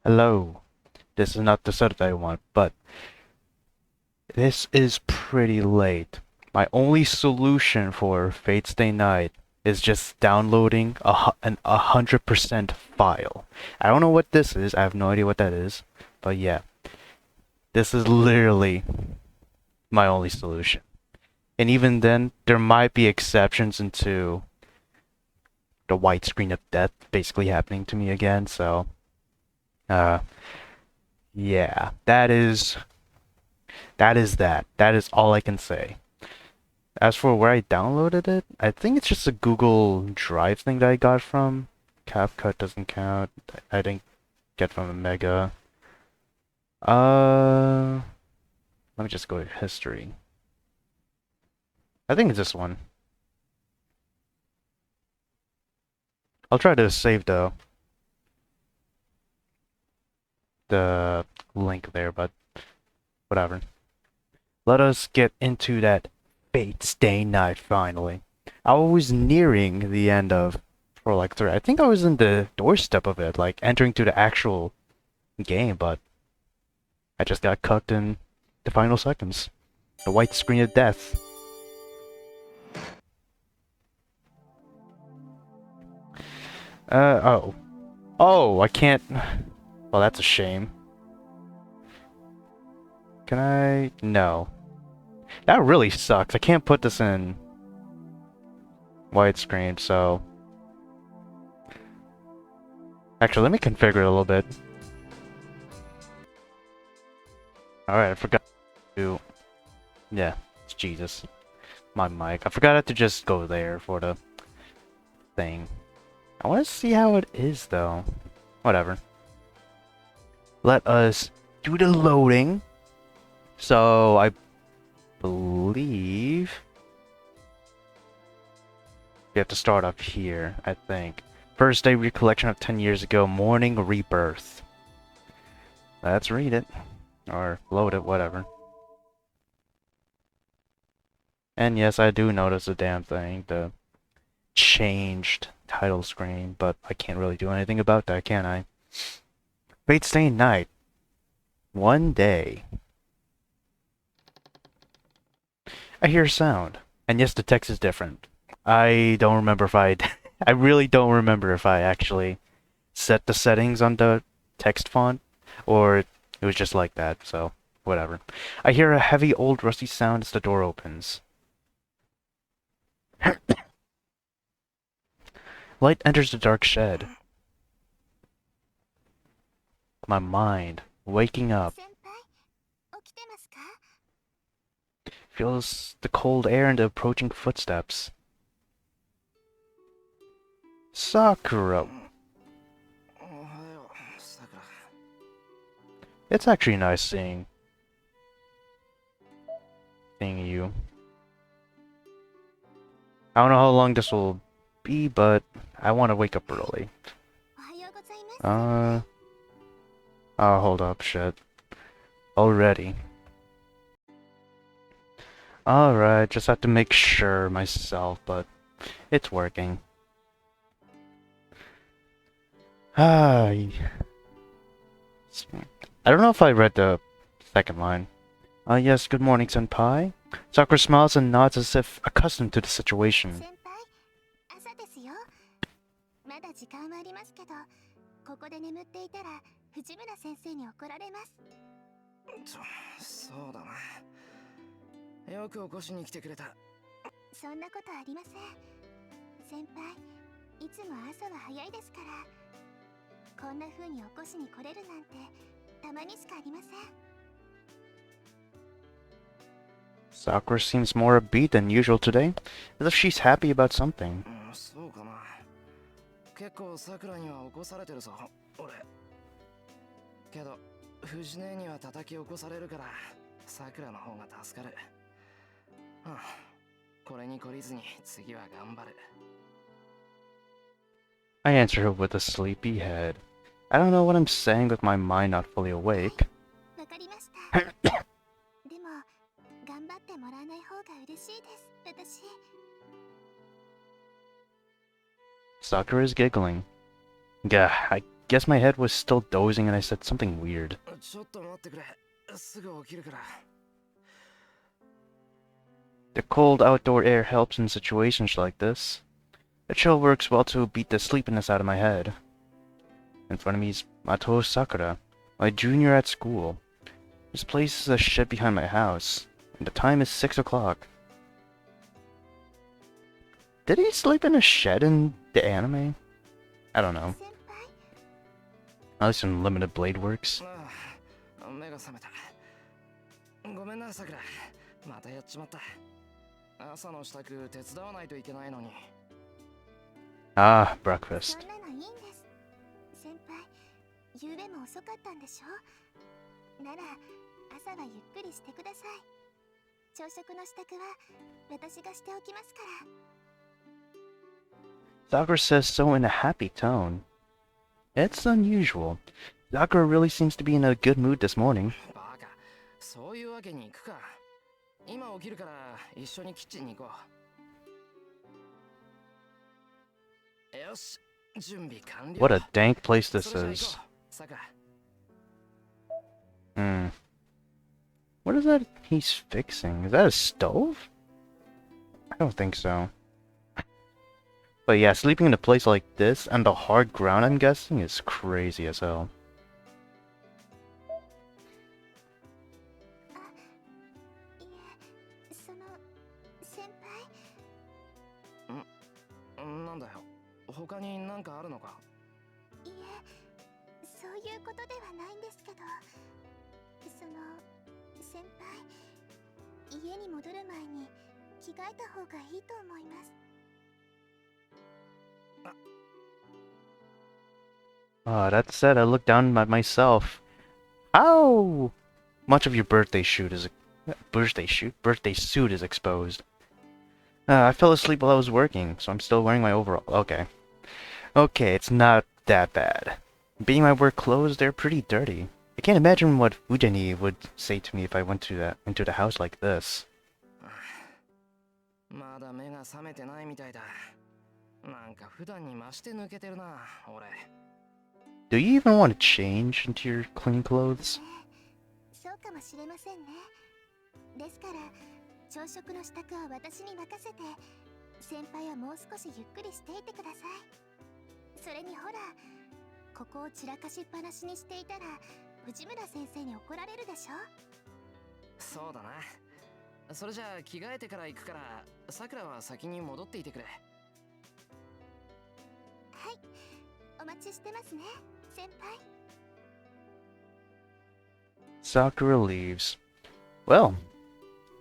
Hello. This is not the setup I want, but this is pretty late. My only solution for Fate Stay Night is just downloading an 100% file. I don't know what this is. I have no idea what that is. But yeah, this is literally my only solution. And even then, there might be exceptions into the white screen of death basically happening to me again. So, uh, yeah, that. That is all I can say. As for where I downloaded it, I think it's just a Google Drive thing that I got from. CapCut doesn't count. I didn't get from a Mega. Uh, Let me just go to history. I think it's this one. I'll try to save the link there, but whatever. Let us get into that Fate Stay Night finally. I was nearing the end of for like 3. I think I was in the doorstep of it, like entering to the actual game, but I just got cucked in the final seconds. The white screen of death. Oh. Oh, I can't. Well, that's a shame. Can I? No. That really sucks. I can't put this in widescreen, so. Actually, let me configure it a little bit. Alright, I forgot to. Yeah, it's Jesus. My mic. I forgot to just go there for the thing. I want to see how it is, though. Whatever. Let us do the loading. So, I believe we have to start up here, I think. First day recollection of 10 years ago, morning rebirth. Let's read it. Or load it, whatever. And yes, I do notice the damn thing, the changed title screen, but I can't really do anything about that, can I? Fate Stay Night. One day. I hear sound. And yes, the text is different. I don't remember if I... I really don't remember if I actually set the settings on the text font, or it was just like that, so whatever. I hear a heavy old rusty sound as the door opens. Light enters the dark shed. My mind, waking up, feels the cold air and the approaching footsteps. Sakura. It's actually nice seeing you. I don't know how long this will be, but I want to wake up early. Oh, hold up, shit. Already. Alright, just have to make sure myself, but it's working. I don't know if I read the second line. Yes, good morning, senpai. Sakura smiles and nods as if accustomed to the situation. Sakura seems more upbeat than usual today, as if she's happy about something. I answer her with a sleepy head. I don't know what I'm saying with my mind not fully awake. Sakura is giggling. Gah, I guess my head was still dozing and I said something weird. The cold outdoor air helps in situations like this. The chill works well to beat the sleepiness out of my head. In front of me is Mato Sakura, my junior at school. This place is a shed behind my house, and the time is 6 o'clock. Did he sleep in a shed in the anime? I don't know. At least in Limited Blade Works. Ah, breakfast. Sakura says so in a happy tone. It's unusual. Sakura really seems to be in a good mood this morning. What a dank place this is. What is that he's fixing? Is that a stove? I don't think so. But yeah, sleeping in a place like this and the hard ground, I'm guessing, is crazy as hell. That said, I looked down at myself. How much of your birthday suit is exposed? I fell asleep while I was working, so I'm still wearing my overall. Okay. Okay, it's not that bad. Being my work clothes, they're pretty dirty. I can't imagine what Fujini would say to me if I went to into the house like this. Do you even want to change into your clean clothes? Sakura leaves. Well,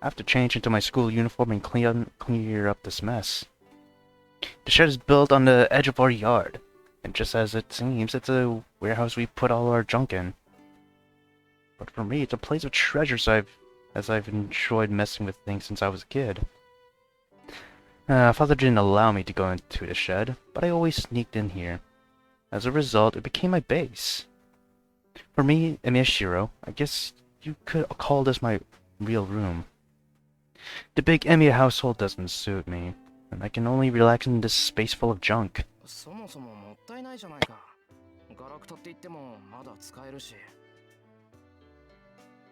I have to change into my school uniform and clear up this mess. The shed is built on the edge of our yard, and just as it seems, it's a warehouse we put all our junk in. But for me, it's a place of treasures as I've enjoyed messing with things since I was a kid. Father didn't allow me to go into the shed, but I always sneaked in here. As a result, it became my base. For me, Emishiro, I guess you could call this my real room. The big Emiya household doesn't suit me, and I can only relax in this space full of junk.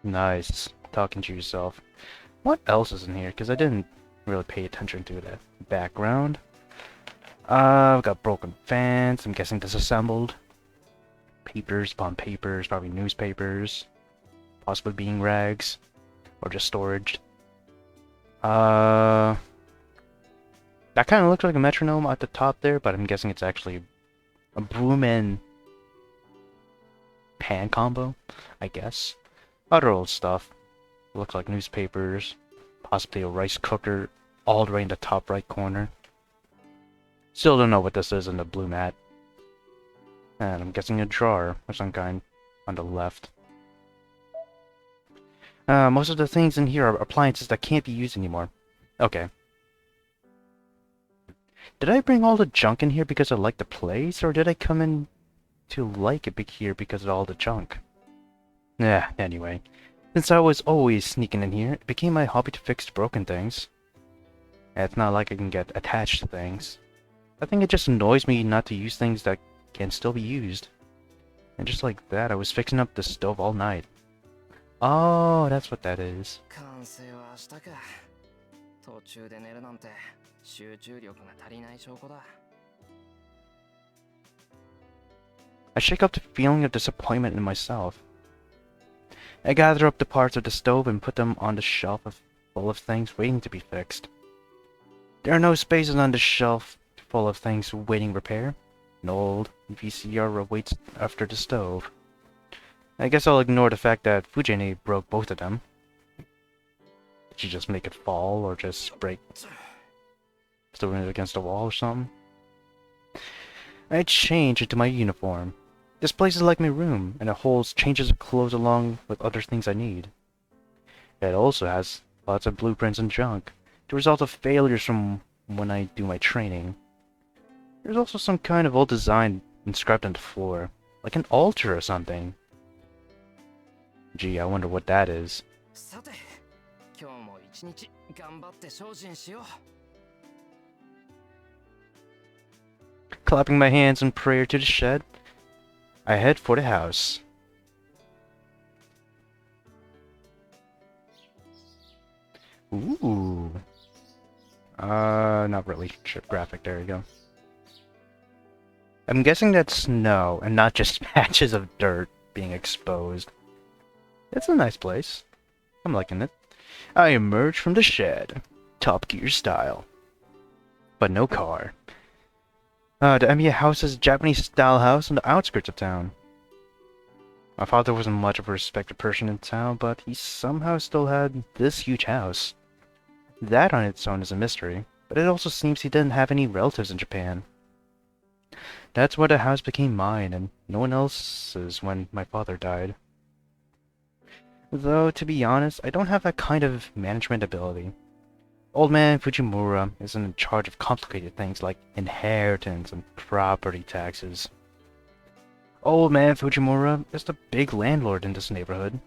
Nice, talking to yourself. What else is in here? Because I didn't really pay attention to the background. I've got broken fans, I'm guessing disassembled. Papers upon papers, probably newspapers. Possibly being rags. Or just storage. That kind of looks like a metronome at the top there, but I'm guessing it's actually a broom and pan combo, I guess. Other old stuff. Looks like newspapers. Possibly a rice cooker all the way in the top right corner. Still don't know what this is in the blue mat. And I'm guessing a drawer of some kind on the left. Most of the things in here are appliances that can't be used anymore. Okay. Did I bring all the junk in here because I like the place, or did I come in to like it here because of all the junk? Anyway. Since I was always sneaking in here, it became my hobby to fix broken things. It's not like I can get attached to things. I think it just annoys me not to use things that can still be used. And just like that, I was fixing up the stove all night. Oh, that's what that is. 完成は明日か。途中で寝るなんて集中力が足りない証拠だ。I shake up the feeling of disappointment in myself. I gather up the parts of the stove and put them on the shelf full of things waiting to be fixed. There are no spaces on the shelf full of things waiting repair. An old VCR waits after the stove. I guess I'll ignore the fact that Fujine broke both of them. Did she just make it fall or just break? Still it against the wall or something? I change into my uniform. This place is like my room, and it holds changes of clothes along with other things I need. It also has lots of blueprints and junk, the result of failures from when I do my training. There's also some kind of old design inscribed on the floor, like an altar or something. Gee, I wonder what that is. さて、今日も一日頑張って精進しよう。Clapping my hands in prayer to the shed, I head for the house. Ooh. Not really graphic, there you go. I'm guessing that's snow and not just patches of dirt being exposed. It's a nice place. I'm liking it. I emerge from the shed, Top Gear style. But no car. The Emiya house is a Japanese-style house on the outskirts of town. My father wasn't much of a respected person in town, but he somehow still had this huge house. That on its own is a mystery, but it also seems he didn't have any relatives in Japan. That's why the house became mine, and no one else's when my father died. Though, to be honest, I don't have that kind of management ability. Old man Fujimura isn't in charge of complicated things like inheritance and property taxes. Old man Fujimura is the big landlord in this neighborhood.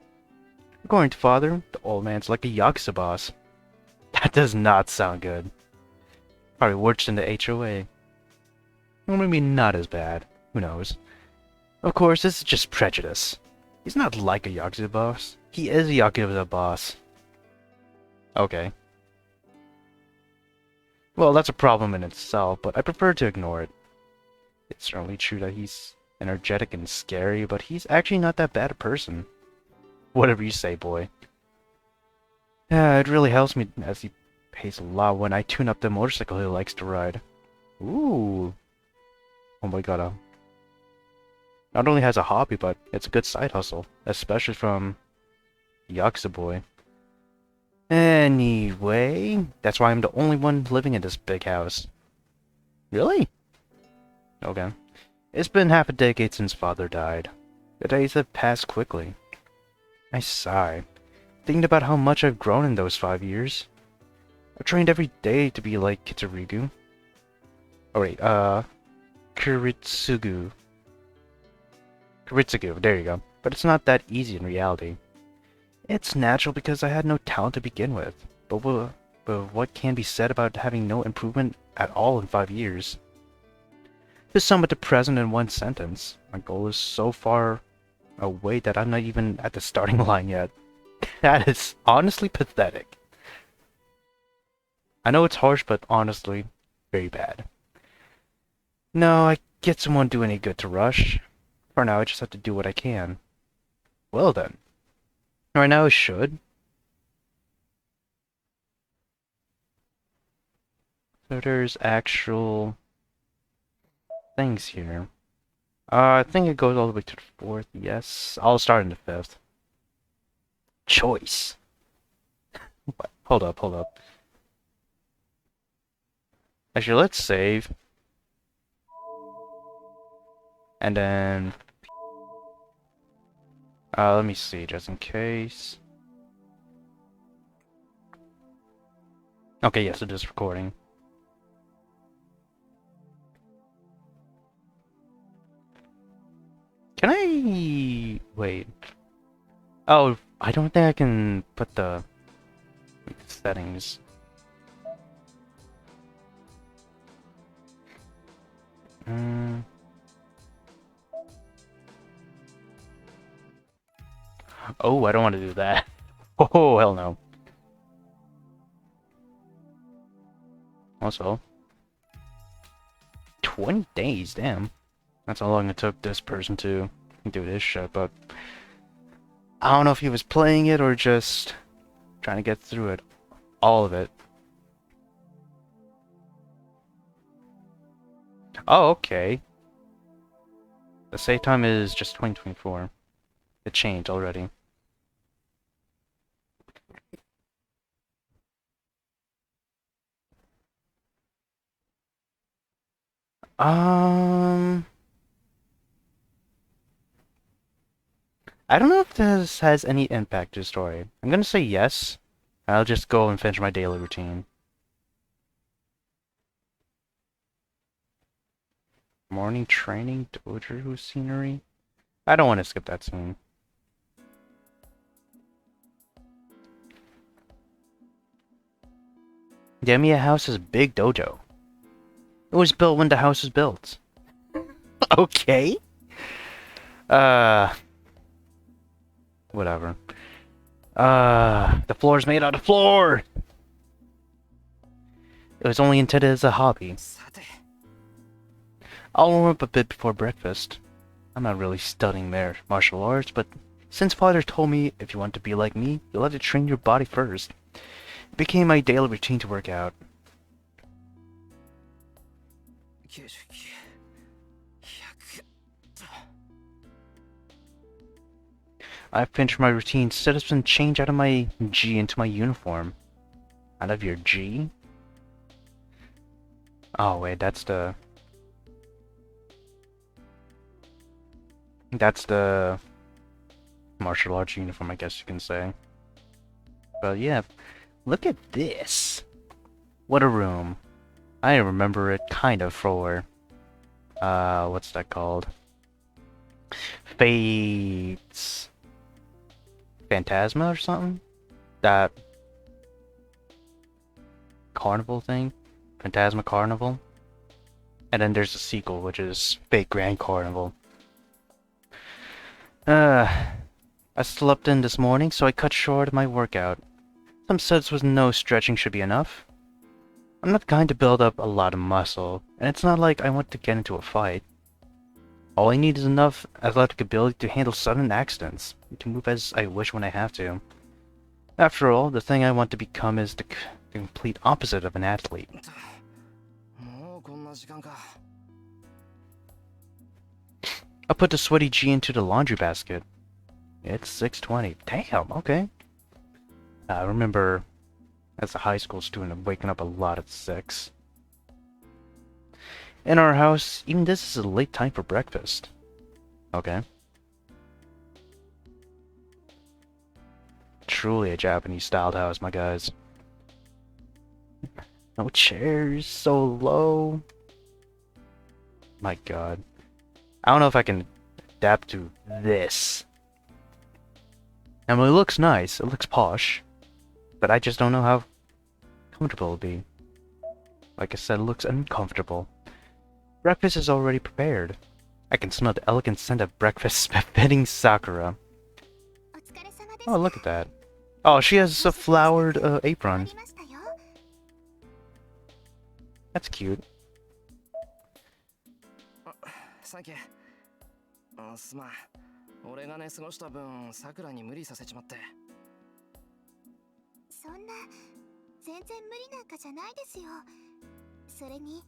According to father, the old man's like a yakuza boss. That does not sound good. Probably worse than the HOA. Or maybe not as bad. Who knows? Of course, this is just prejudice. He's not like a yakuza boss. He is a yakuza boss. Okay. Well, that's a problem in itself, but I prefer to ignore it. It's certainly true that he's energetic and scary, but he's actually not that bad a person. Whatever you say, boy. Yeah, it really helps me as he pays a lot when I tune up the motorcycle he likes to ride. Ooh. Oh my god. Not only has a hobby, but it's a good side hustle, especially from Yakuza boy. Anyway, that's why I'm the only one living in this big house. Really? Okay. It's been half a decade since father died. The days have passed quickly. I sigh, thinking about how much I've grown in those 5 years. I've trained every day to be like Kitsurugu. Oh wait, Kuritsugu. Kuritsugu, there you go. But it's not that easy in reality. It's natural because I had no talent to begin with. But what can be said about having no improvement at all in 5 years? To sum it to present in one sentence, my goal is so far away that I'm not even at the starting line yet. That is honestly pathetic. I know it's harsh, but honestly, very bad. No, I get someone do any good to rush. For now, I just have to do what I can. Well then. Right now, I should. So there's actual things here. I think it goes all the way to the 4th. Yes, I'll start in the 5th. Choice. What? Hold up. Actually, let's save. And then... let me see, just in case. Okay, yes, it is recording. Can I... wait. Oh, I don't think I can put the settings. Oh, I don't want to do that. Oh, hell no. Also, 20 days, damn. That's how long it took this person to do this shit, but I don't know if he was playing it or just trying to get through it. All of it. Oh, okay. The save time is just 2024. It changed already. Um, I don't know if this has any impact to the story. I'm gonna say yes. I'll just go and finish my daily routine. Morning training, dojo scenery. I don't want to skip that scene. Demiya House's big dojo. It was built when the house was built. Okay. Uh, whatever. The floor's made out of floor. It was only intended as a hobby. さて I'll warm up a bit before breakfast. I'm not really studying martial arts, but since father told me if you want to be like me, you'll have to train your body first. It became my daily routine to work out. 99 100 I finished my routine, set up and change out of my G into my uniform. Out of your G? Oh wait, that's the martial arts uniform, I guess you can say. But yeah, look at this. What a room. I remember it kind of for what's that called? Fates Phantasma or something? That carnival thing? Phantasma Carnival? And then there's a sequel, which is Fate Grand Carnival. I slept in this morning, so I cut short my workout. Some said with no stretching should be enough. I'm not going to build up a lot of muscle, and it's not like I want to get into a fight. All I need is enough athletic ability to handle sudden accidents, to move as I wish when I have to. After all, the thing I want to become is the complete opposite of an athlete. もうこんな時間か I'll put the sweaty G into the laundry basket. It's 6:20. Damn, okay. I remember as a high school student waking up a lot at 6. In our house, even this is a late time for breakfast. Okay. Truly a Japanese-styled house, my guys. No chairs, so low. My god. I don't know if I can adapt to this. I mean, it looks nice, it looks posh, but I just don't know how comfortable it'll be. Like I said, it looks uncomfortable. Breakfast is already prepared. I can smell the elegant scent of breakfast befitting Sakura. Oh, look at that. Oh, she has a flowered apron. That's cute. サンキューすまん俺が寝過ごした分さくらに無理させちまってそんな全然無理なんかじゃないですよそれに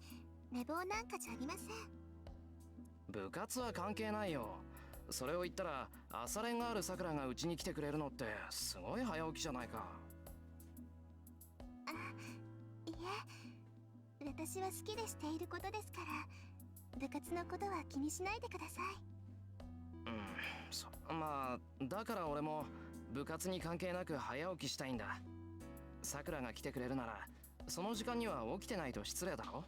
寝坊なんかじゃありません部活は関係ないよそれを言ったら朝練があるさくらがうちに来てくれるのってすごい早起きじゃないかいえ私は好きでしていることですから部活のことは気にしないでくださいまあだから俺も部活に関係なく早起きしたいんださくらが来てくれるならその時間には起きてないと失礼だろ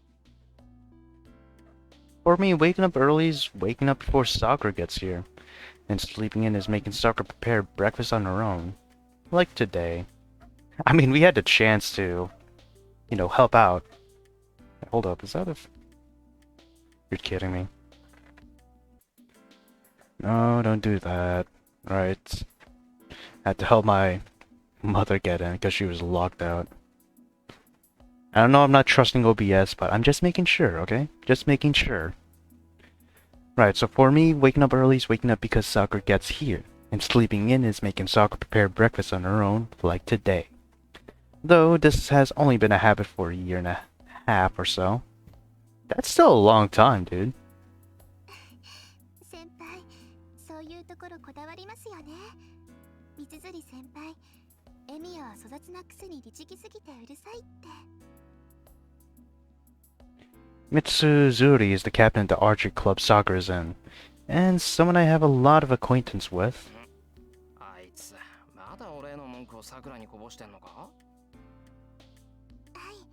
For me, waking up early is waking up before Sakura gets here, and sleeping in is making Sakura prepare breakfast on her own. Like today. I mean, we had the chance to, help out. Hold up, is that a... You're kidding me. No, don't do that. Right. Had to help my mother get in because she was locked out. I don't know, I'm not trusting OBS, but I'm just making sure, okay? Just making sure. Right, so for me, waking up early is waking up because Sakura gets here, and sleeping in is making Sakura prepare breakfast on her own, like today. Though this has only been a habit for a year and a half or so. That's still a long time, dude. 先輩、そういうところこだわりますよね。三つ釣り先輩、エミヤは粗雑なくせに律儀すぎてうるさいって。Mitsuzuri is the captain of the archery club Sakura's in, and someone I have a lot of acquaintance with. あいつまだ俺の文句をさくらにこぼしてんのか？はい。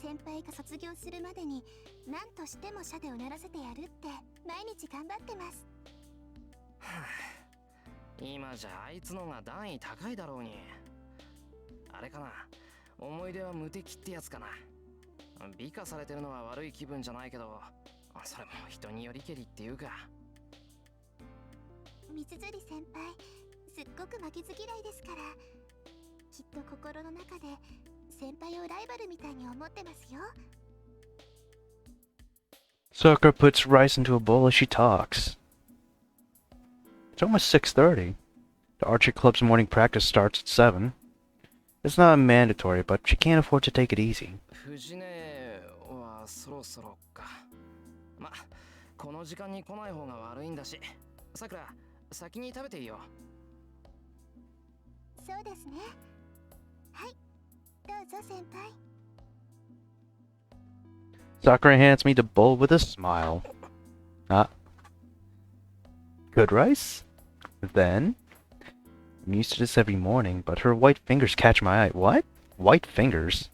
先輩が卒業するまでに何としても社でうならせてやるって毎日頑張ってます。今じゃあいつのが段位高いだろうに。あれかな、思い出は無敵ってやつかな。美化されてるのは悪い気分じゃないけど、それも人によりけりっていうか。三つ釣り先輩、すっごく負けず嫌いですから、きっと心の中で先輩をライバルみたいに思ってますよ。Sakura puts rice into a bowl as she talks. It's almost 6:30. The archery club's morning practice starts at 7. It's not mandatory, but she can't afford to take it easy. 藤根はそろそろか。ま、この時間に来ない方が悪いんだし。さくら、先に食べていいよ。そうですね。はい、どうぞ先輩。Sakura hands me the bowl with a smile. Ah. Good rice? Then? I'm used to this every morning, but her white fingers catch my eye. What? White fingers?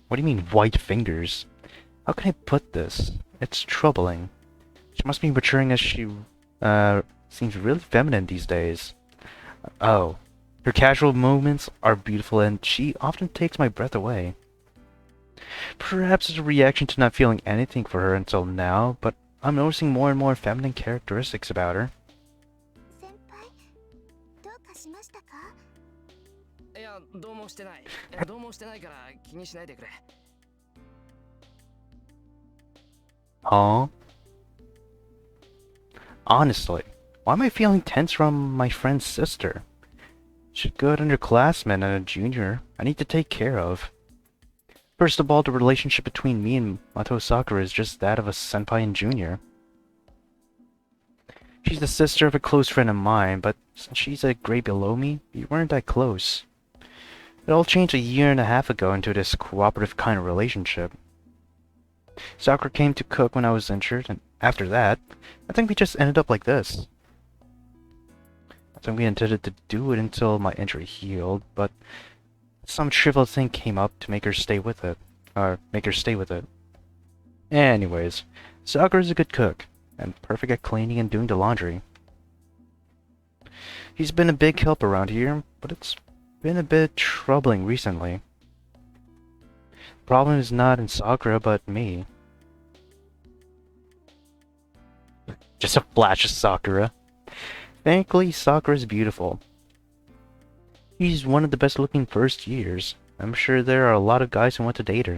What do you mean, white fingers? How can I put this? It's troubling. She must be maturing as she, seems really feminine these days. Oh. Her casual movements are beautiful and she often takes my breath away. Perhaps it's a reaction to not feeling anything for her until now, but I'm noticing more and more feminine characteristics about her. 先輩、どうかしましたか？いや、どうもしてない。どうもしてないから気にしないでくれ。Huh? Honestly, why am I feeling tense from my friend's sister? She's a good underclassman and a junior I need to take care of. First of all, the relationship between me and Mato Sakura is just that of a senpai and junior. She's the sister of a close friend of mine, but since she's a grade below me, we weren't that close. It all changed a year and a half ago into this cooperative kind of relationship. Sakura came to cook when I was injured, and after that, I think we just ended up like this. I think we intended to do it until my injury healed, but some trivial thing came up to make her stay with it. Anyways, Sakura's a good cook, and perfect at cleaning and doing the laundry. He's been a big help around here, but it's been a bit troubling recently. The problem is not in Sakura, but me. Just a flash of Sakura. Thankfully, Sakura's beautiful. She's one of the best looking first years. I'm sure there are a lot of guys who want to date her.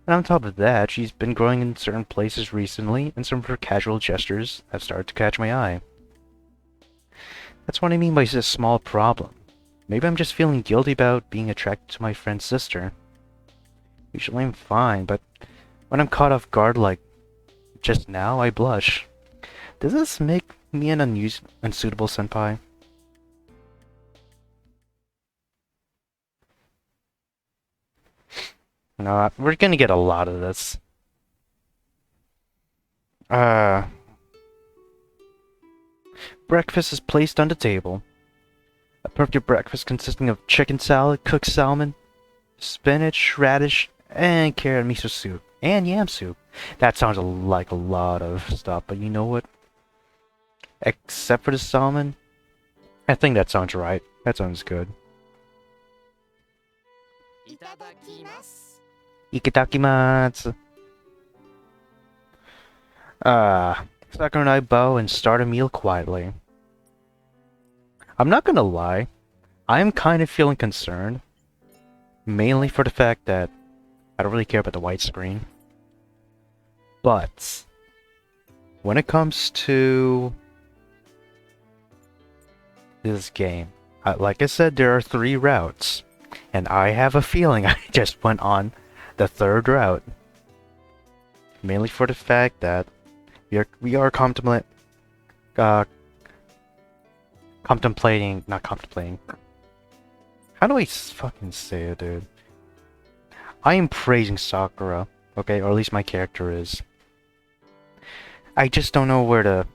And on top of that, she's been growing in certain places recently, and some of her casual gestures have started to catch my eye. That's what I mean by this small problem. Maybe I'm just feeling guilty about being attracted to my friend's sister. Usually I'm fine, but when I'm caught off guard like just now, I blush. Does this make me an unsuitable senpai? No, we're gonna get a lot of this. Breakfast is placed on the table. A perfect breakfast consisting of chicken salad, cooked salmon, spinach, radish, and carrot miso soup, and yam soup. That sounds like a lot of stuff, but you know what? Except for the salmon, I think that sounds right. That sounds good. いただきます。Ikitakimasu. Sakura and I bow and start a meal quietly. I'm not gonna lie, I'm kind of feeling concerned, mainly for the fact that I don't really care about the widescreen. But when it comes to this game, like I said, there are 3 routes, and I have a feeling I just went on the 3rd route, mainly for the fact that we are contemplating, not contemplating. How do I fucking say it, dude? I am praising Sakura, okay, or at least my character is. I just don't know where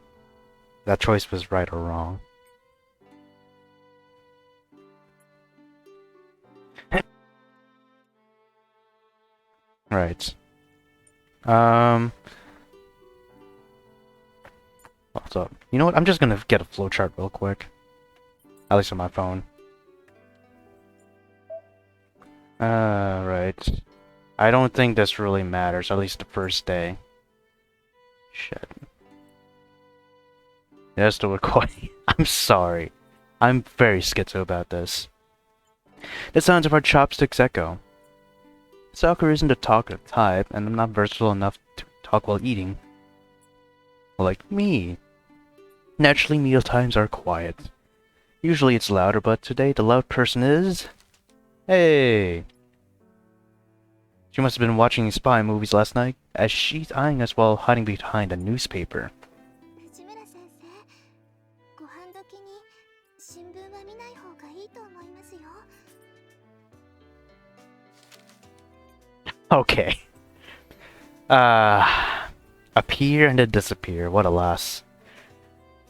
that choice was right or wrong. Right. What's up? You know what? I'm just gonna get a flowchart real quick. At least on my phone. Right. I don't think this really matters, at least the first day. Shit. That's the recording. I'm sorry. I'm very schizo about this. The sounds of our chopsticks echo. Sakura isn't a talkative type, and I'm not versatile enough to talk while eating. Like me. Naturally, meal times are quiet. Usually it's louder, but today the loud person is... Hey! She must have been watching spy movies last night, as she's eyeing us while hiding behind a newspaper. 藤村先生、ご飯時に新聞は見ない方がいいと思いますよ。Okay. Appear and then disappear. What a loss.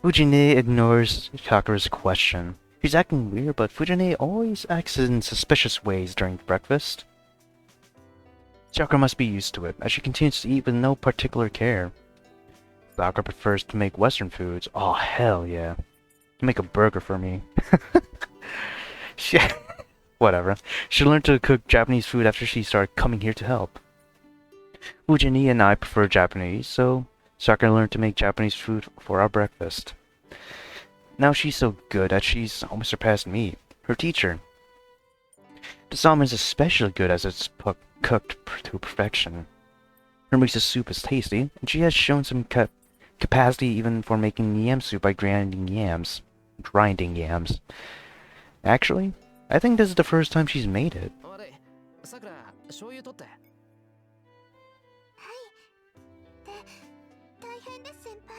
Fujine ignores Sakura's question. She's acting weird, but Fujine always acts in suspicious ways during breakfast. Sakura must be used to it, as she continues to eat with no particular care. Sakura prefers to make Western foods. Oh, hell yeah. Make a burger for me. Whatever. She learned to cook Japanese food after she started coming here to help. Fujini and I prefer Japanese, so Sakura learned to make Japanese food for our breakfast. Now she's so good that she's almost surpassed me, her teacher. The salmon is especially good as it's cooked to perfection. Her miso soup is tasty, and she has shown some capacity even for making yam soup by grinding yams. Actually, I think this is the first time she's made it. さくら、醤油取って。大変です先輩。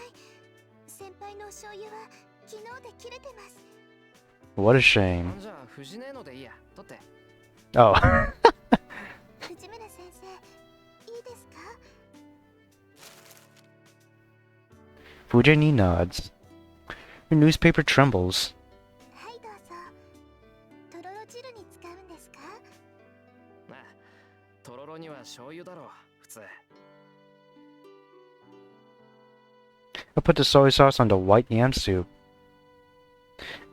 先輩の醤油は昨日で切れてます。What a shame. じゃあ、藤根のでいいや。取って。Oh. 藤村先生、いいですか？ Fujini nods. Her newspaper trembles. はいどうぞ。とろろ汁に使うんですか？あ、とろろには醤油だろう、普通。I put the soy sauce on the white yam soup.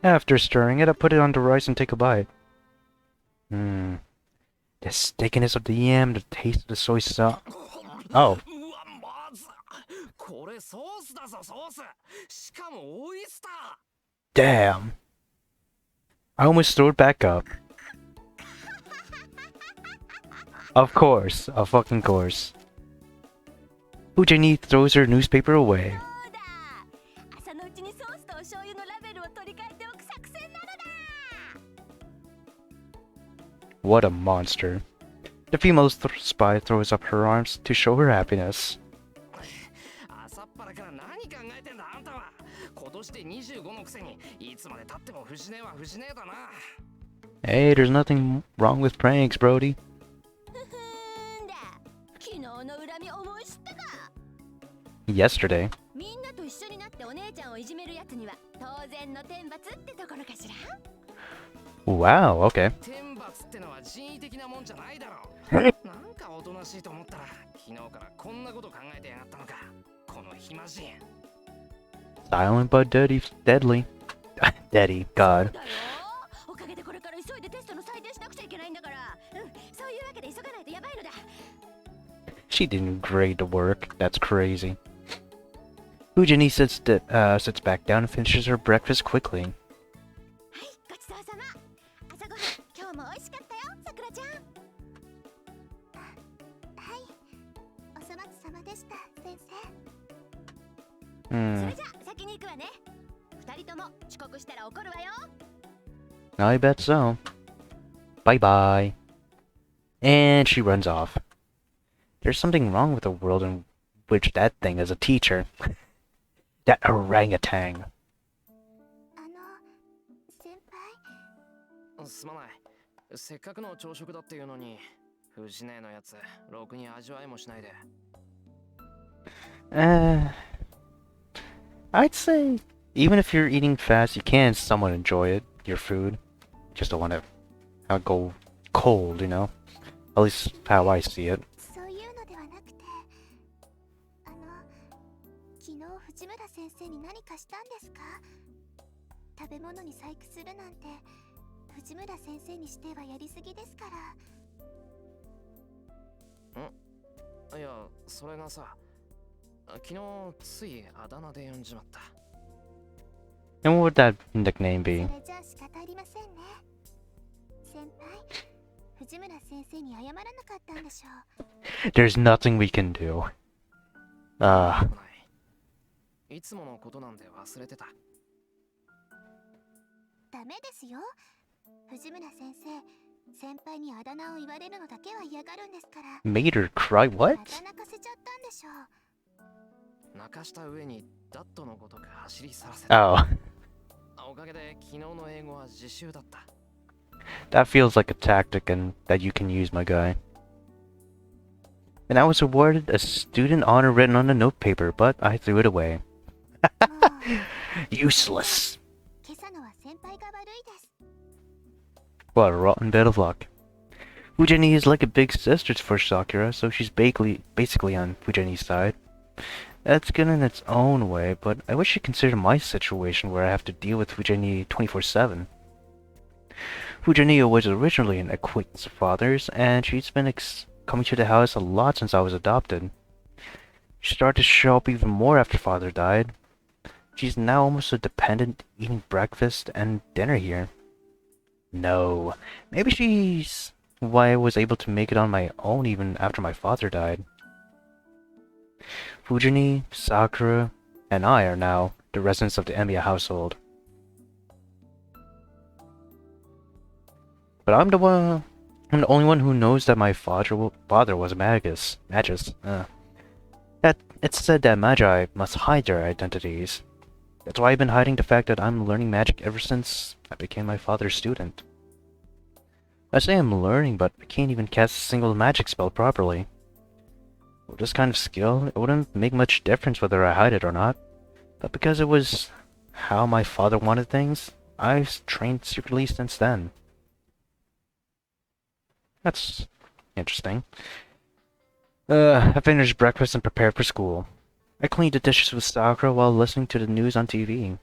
After stirring it, I put it on the rice and take a bite. The stickiness of the yam, the taste of the soy sauce. Oh. これソースだぞ、ソース。しかもオイスター。 Damn. I almost threw it back up. Of course. Of fucking course. Fujini throws her newspaper away. What a monster. The female spy throws up her arms to show her happiness. 朝っぱらから何考えてんだあんたは。今年で25のくせにいつまで経っても藤根は藤根だな。 Hey, there's nothing wrong with pranks, Brody. Yesterday. Wow, okay. 天罰ってのは人為的なもんじゃないだろう。なんかおとなしいと思ったら昨日からこんなこと考えてやがったのか。この暇人。 Silent but deadly. Deadly, God. She didn't grade the work. That's crazy. Fujini sits back down and finishes her breakfast quickly. Hmm. じゃ先に行くわね。二人とも遅刻したら怒るわよ。 I bet so. Bye bye. And she runs off. There's something wrong with the world in which that thing is a teacher. That orangutan. 先輩。すまない。せっかくの朝食だっていうのに、藤姉のやつ、ろくに味わいもしないで。I'd say even if you're eating fast, you can somewhat enjoy it, your food. Just don't want to go cold, you know? At least how I see it. そういうのではなくて、昨日藤村先生に何かしたんですか？食べ物に細工するなんて藤村先生にしてはやりすぎですから。いや、それがさ、昨日ついあだ名で呼んじまった。And what would that nickname そ be? れじゃあ仕方ありませんね。先輩、藤村先生に謝らなかったんでしょう。There's nothing we can do. いつものことなんで忘れてた。ダメですよ。藤村先生、先輩にあだ名を言われるのだけは嫌がるんですから。Made her cry? ま What? た泣かせちゃったんでしょう。泣かした上にダットのごとく走り去らせた。Oh, おかげで昨日の英語は自習だった。that feels like a tactic and that you can use, my guy. And I was awarded a student honor written on a notepaper, but I threw it away. もう Useless. 今朝のは先輩が悪いです。 What a rotten bit of luck. Fujini is like a big sister for Sakura, so she's basically on Fujini's side. That's good in its own way, but I wish you considered my situation where I have to deal with Fujini 24/7. Fujini was originally an acquaintance of father's, and she's been coming to the house a lot since I was adopted. She started to show up even more after father died. She's now almost a dependent, eating breakfast and dinner here. No, maybe she's why I was able to make it on my own even after my father died. Fujini, Sakura, and I are now the residents of the Emiya household. But I'm the only one who knows that my father was a magus. That it's said that magi must hide their identities. That's why I've been hiding the fact that I'm learning magic ever since I became my father's student. I say I'm learning, but I can't even cast a single magic spell properly. With this kind of skill, it wouldn't make much difference whether I hide it or not. But because it was how my father wanted things, I've trained secretly since then. That's interesting. I finished breakfast and prepared for school. I cleaned the dishes with Sakura while listening to the news on TV.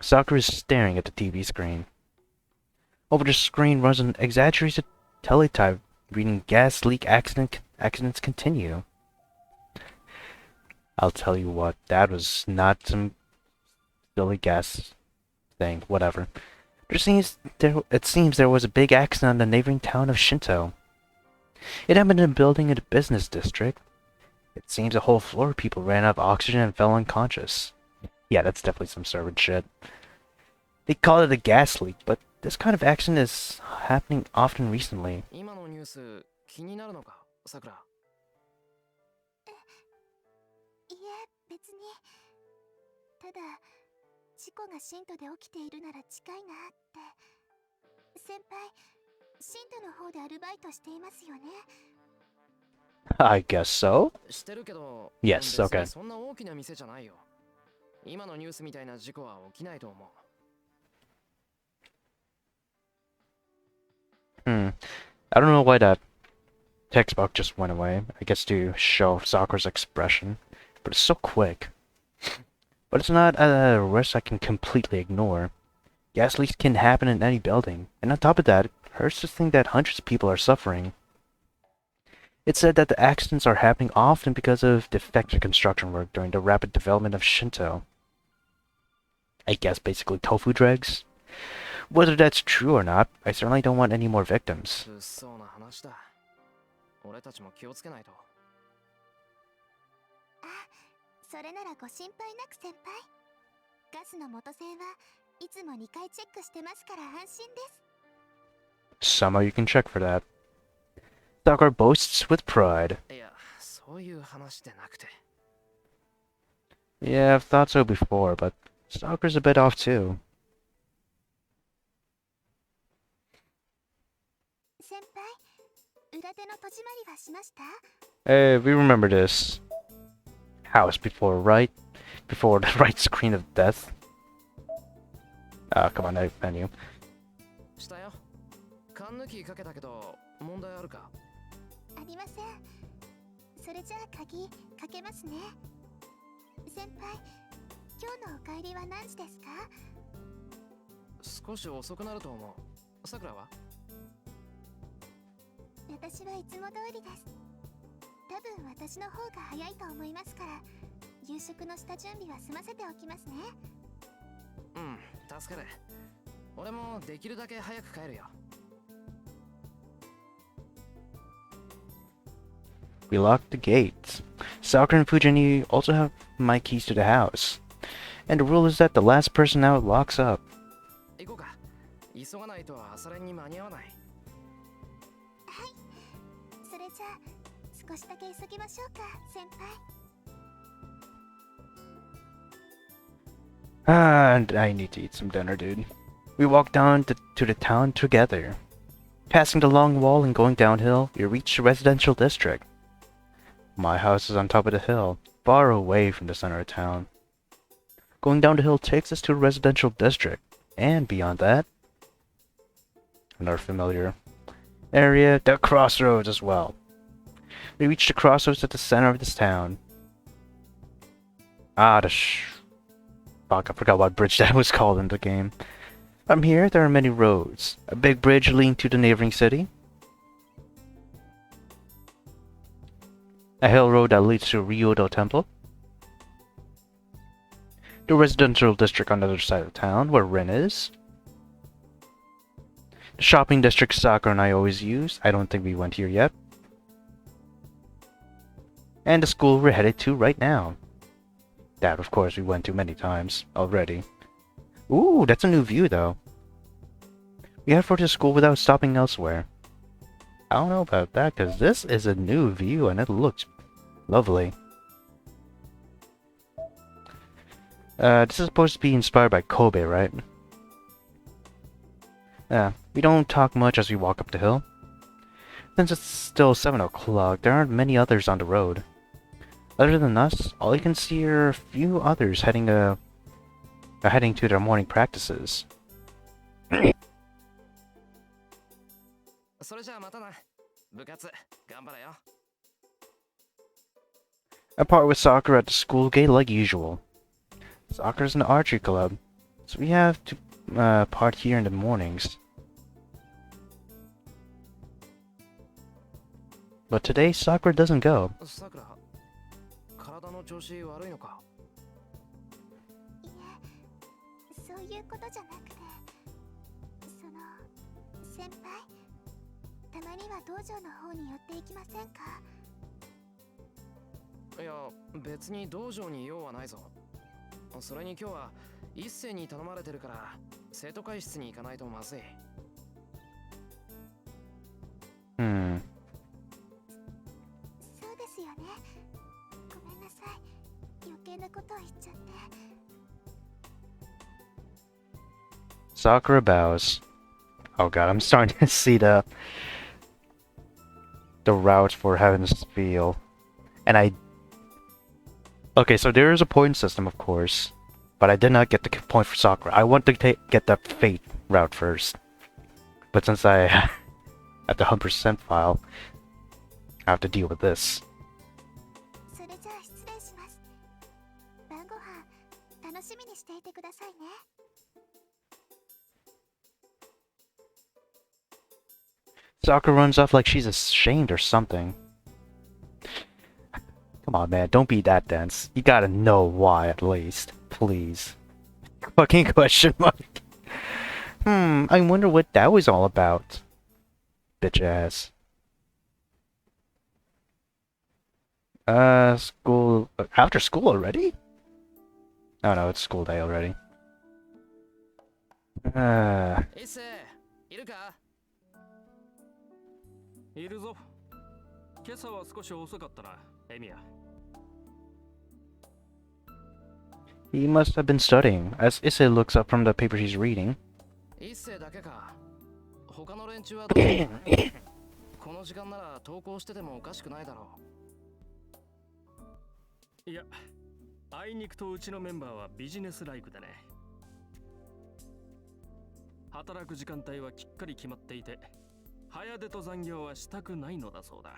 Sakura is staring at the TV screen. Over the screen runs an exaggerated teletype reading gas leak accidents continue. I'll tell you what, that was not some silly gas thing, whatever. It seems there was a big accident in the neighboring town of Shinto. It happened in a building in a business district. It seems a whole floor of people ran out of oxygen and fell unconscious. Yeah, that's definitely some servant shit. They call it a gas leak, but this kind of accident is happening often recently. 今のニュース気になるのか、さくら。いえ、別に。ただ、事故がシントで起きているなら近いなって。先輩、シントの方でアルバイトしていますよね。I guess so. してるけど、Yes, okay. そんな大きな店じゃないよ。今のニュースみたいな事故は起きないと思う。I don't know why that text box just went away. I guess to show Sakura's expression. But it's so quick. But it's not a risk I can completely ignore. Gas leaks can happen in any building. And on top of that, it hurts to think that hundreds of people are suffering. It's said that the accidents are happening often because of defective construction work during the rapid development of Shinto. I guess basically tofu dregs? Whether that's true or not, I certainly don't want any more victims. 物騒な話だ。俺たちも気をつけないと。 はい、それならご心配なく先輩。ガスの元栓はいつも2回チェックしてますから安心です。 Somehow you can check for that. Sakura boasts with pride. いや、そういう話でなくて。Yeah, I've thought so before, but Sakura's a bit off too. 先輩、裏手の戸締まりはしました？ Hey, we remember this house before, right? Before the right screen of death. Ah, come on, menu. したよ。缶抜きかけたけど、問題あるか？ありません。それじゃあ鍵かけますね。先輩、今日のお帰りは何時ですか？少し遅くなると思う。さくらは？私はいつも通りです。多分私の方が早いと思いますから、夕食の下準備は済ませておきますね。うん、助かる。俺もできるだけ早く帰るよ。We locked the gates. Sakura and Fujini also have my keys to the house. And the rule is that the last person out locks up. 行こうか。急がないと朝練に間に合わない。はい。それじゃあ少しだけ急ぎましょうか、先輩。And I need to eat some dinner, dude. We walk down to the town together. Passing the long wall and going downhill, we reach the residential district. My house is on top of the hill, far away from the center of town. Going down the hill takes us to the residential district, and beyond that, another familiar area, the crossroads as well. We reach the crossroads at the center of this town. Ah, fuck, I forgot what bridge that was called in the game. From here, there are many roads. A big bridge leading to the neighboring city. A hill road that leads to Realta Temple. The residential district on the other side of town, where Rin is. The shopping district Sakura and I always use. I don't think we went here yet. And the school we're headed to right now. That, of course, we went to many times already. Ooh, that's a new view, though. We head for the school without stopping elsewhere. I don't know about that, because this is a new view and it looks lovely. This is supposed to be inspired by Kobe, right? We don't talk much as we walk up the hill. Since it's still 7 o'clock, there aren't many others on the road. Other than us, all you can see are a few others heading to their morning practices. それじゃあまたな。部活頑張れよ。I part with Sakura at the school gate like usual. Sakura's in the archery club, so we have to part here in the mornings. But today, Sakura doesn't go. さくら、体の調子悪いのか？いえ、そういうことじゃなくて、先輩、たまには道場の方に寄っていきませんか？いや、別に道場に用はないぞ。それに今日は一斉に頼まれてるから生徒会室に行かないとまずい。そうですよね。ごめんなさい。余計なことを言っちゃって。Sakura bows. Oh god, I'm starting to see the route for Heaven's Feel. And okay, so there is a point system, of course, but I did not get the point for Sakura. I want to get the Fate route first. But since I at the 100% file, I have to deal with this. それじゃあ失礼します。晩ご飯楽しみにしていてくださいね。Sakura runs off like she's ashamed or something. Come on, man, don't be that dense. You gotta know why, at least. Please. Fucking question mark. I wonder what that was all about. Bitch ass. School. After school already? Oh no, it's school day already. 一星いるか？いるぞ。今朝は少し遅かったな、エミヤ。He must have been studying, as Issei looks up from the paper he's reading. 一星だけか。他の連中はどうだ？この時間なら登校しててもおかしくないだろいや、あいにくとうちのメンバーはビジネスライクでね。働く時間帯はきっかり決まっていて、早出と残業はしたくないのだそうだ。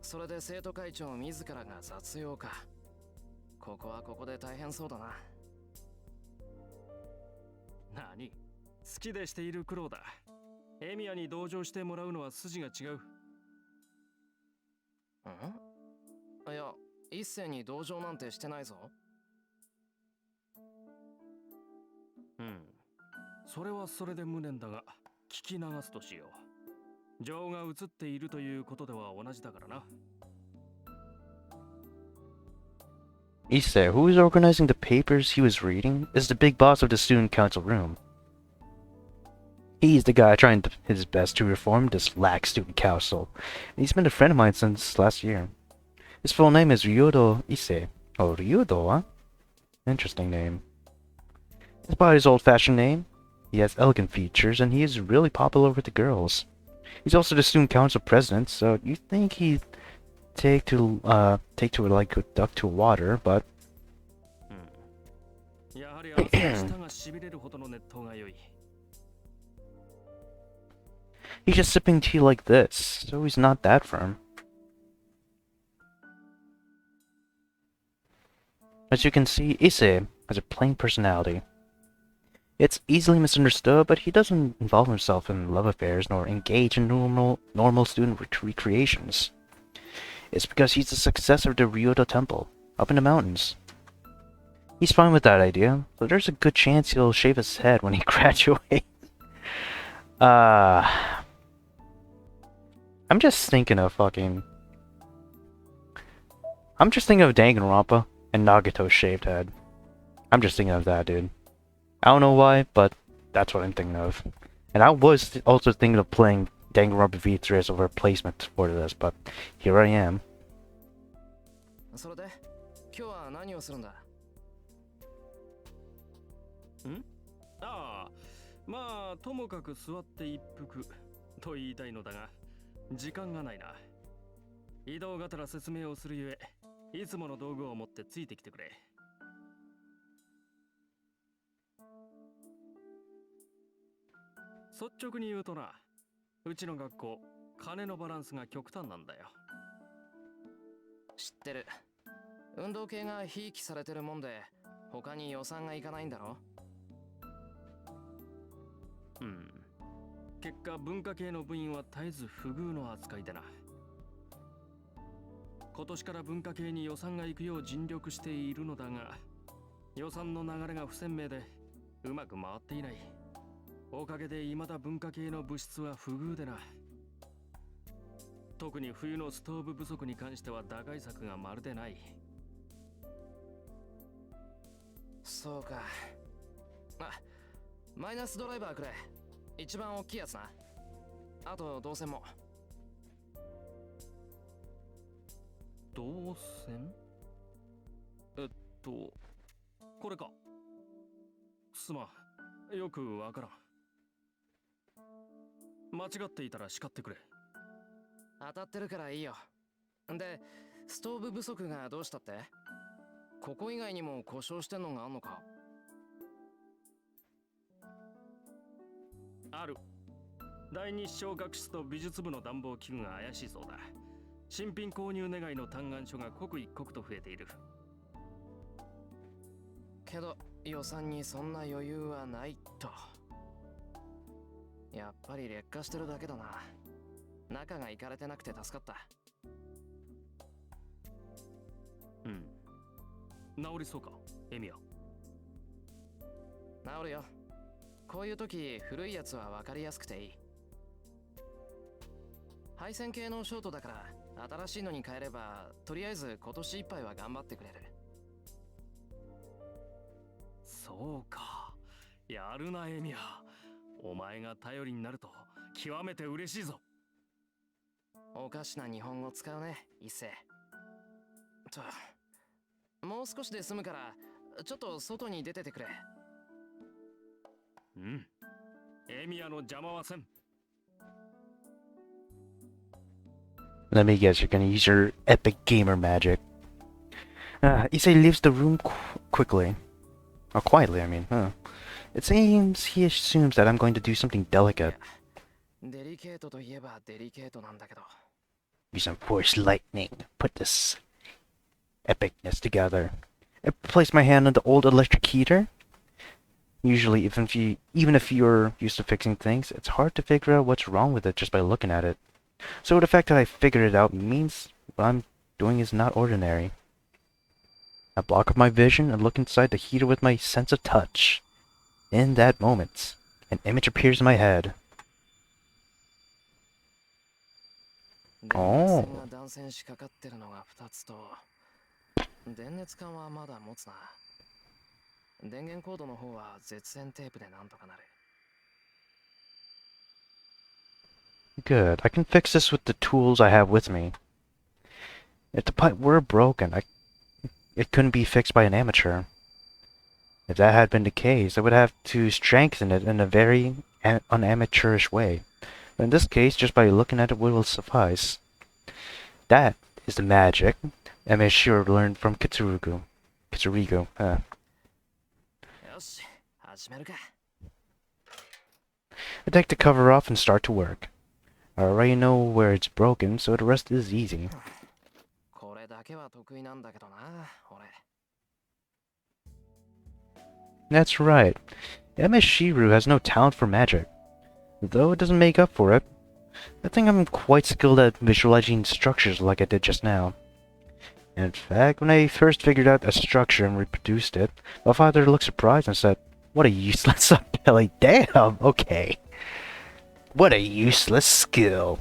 それで生徒会長自らが雑用か。ここはここで大変そうだな。何？好きでしている苦労だ。エミヤに同情してもらうのは筋が違う。いや、一星に同情なんてしてないぞ。うん。それはそれで無念だが、聞き流すとしよう。情が映っているということでは同じだからな。Issei, who is organizing the papers he was reading, is the big boss of the student council room. He's the guy trying his best to reform this lax student council, and he's been a friend of mine since last year. His full name is Ryudo Issei. Oh, Ryudo, huh? Interesting name. Despite his old-fashioned name, he has elegant features, and he is really popular with the girls. He's also the student council president, so you'd think he'd take to it like a duck to water, but やはり朝舌がしびれるほどの熱湯が良い。he's just sipping tea like this, so he's not that firm. As you can see, Issei has a plain personality. It's easily misunderstood, but he doesn't involve himself in love affairs nor engage in normal student recreations. It's because he's the successor of the Ryota Temple, up in the mountains. He's fine with that idea, but there's a good chance he'll shave his head when he graduates. I'm just thinking of Danganronpa and Nagato's shaved head. I'm just thinking of that, dude. I don't know why, but that's what I'm thinking of. And I was also thinking of playing Danganronpa V3 as a replacement for this, but here I am. それで、今日は何をするんだ？ああ、まあともかく座って一服と言いたいのだが、時間がないな。移動がてら説明をするゆえ、いつもの道具を持ってついてきてくれ。率直に言うとな、うちの学校、金のバランスが極端なんだよ。知ってる。運動系がひいきされてるもんで、他に予算がいかないんだろ？結果、文化系の部員は絶えず不遇の扱いでな。今年から文化系に予算が行くよう尽力しているのだが、予算の流れが不鮮明でうまく回っていない。おかげで未だ文化系の物質は不遇でな。特に冬のストーブ不足に関しては打開策がまるでない。そうか。マイナスドライバーくれ。一番大きいやつな。あと導線も。導線？これか。すまん、よくわからん。間違っていたら叱ってくれ。当たってるからいいよ。で、ストーブ不足がどうしたって？ここ以外にも故障してんのがあんのか？ある。第二視聴覚室と美術部の暖房器具が怪しいそうだ。新品購入願いの嘆願書が刻一刻と増えている。けど予算にそんな余裕はないと。やっぱり劣化してるだけだな。中がいかれてなくて助かった。治りそうか、エミヤ。治るよ。こういう時古いやつは分かりやすくていい。配線系のショートだから新しいのに変えればとりあえず今年いっぱいは頑張ってくれる。そうか。やるなエミヤ。お前が頼りになると極めて嬉しいぞ。おかしな日本語使うね、一世。もう少しで済むからちょっと外に出ててくれ。うん。エミヤの邪魔はせん。 Let me guess, you're gonna use your epic gamer magic. Issei leaves the room quickly. Or quietly, I mean. It seems he assumes that I'm going to do something delicate. デリケートといえばデリケートなんだけど。Use some force lightning. Put this epicness together. I place my hand on the old electric heater. Usually, even if you're used to fixing things, it's hard to figure out what's wrong with it just by looking at it. So the fact that I figured it out means what I'm doing is not ordinary. I block off my vision and look inside the heater with my sense of touch. In that moment, an image appears in my head. 電熱線が断線しかかってるのが2つと、電熱管はまだ持つな。電源コードの方は絶縁テープでなんとかなる。Good. I can fix this with the tools I have with me. If the pipe were broken, it couldn't be fixed by an amateur. If that had been the case, I would have to strengthen it in a very unamateurish way. But in this case, just by looking at it will suffice. That is the magic Emeshiro learned from Kitsurigo. よし、始めるか。I take the cover off and start to work. I already know where it's broken, so the rest is easy. これだけは得意なんだけどな、俺。That's right. Emeshiro has no talent for magic. Though it doesn't make up for it, I think I'm quite skilled at visualizing structures like I did just now. In fact, when I first figured out a structure and reproduced it, my father looked surprised and said, "What a useless ability." Damn, okay. What a useless skill.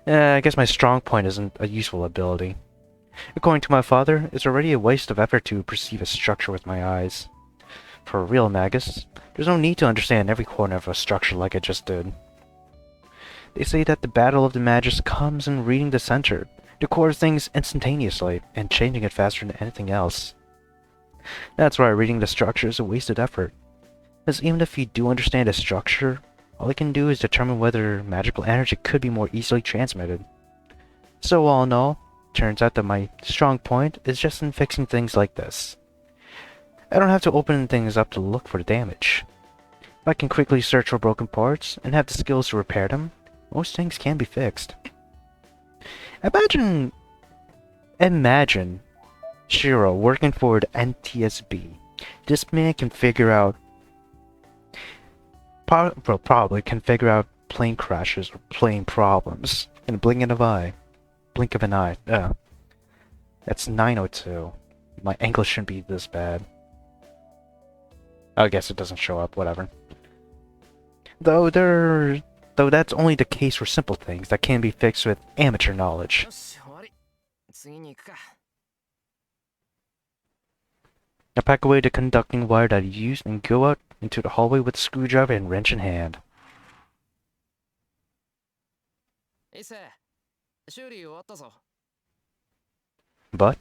I guess my strong point isn't a useful ability. According to my father, it's already a waste of effort to perceive a structure with my eyes. For a real magus, there's no need to understand every corner of a structure like I just did. They say that the battle of the magus comes in reading the center, the core of things instantaneously, and changing it faster than anything else. That's why reading the structure is a wasted effort. Because even if you do understand a structure, all you can do is determine whether magical energy could be more easily transmitted. So all in all, turns out that my strong point is just in fixing things like this. I don't have to open things up to look for the damage. If I can quickly search for broken parts and have the skills to repair them, most things can be fixed. Imagine Shiro working for the NTSB. This man can figure out probably can figure out plane crashes or plane problems in a blink of an eye. That's 902. My English shouldn't be this bad. I guess it doesn't show up, whatever. Though that's only the case for simple things that can be fixed with amateur knowledge. よし、終わり。次に行くか。I pack away the conducting wire that I used and go out into the hallway with a screwdriver and wrench in hand. 伊勢、修理終わったぞ。But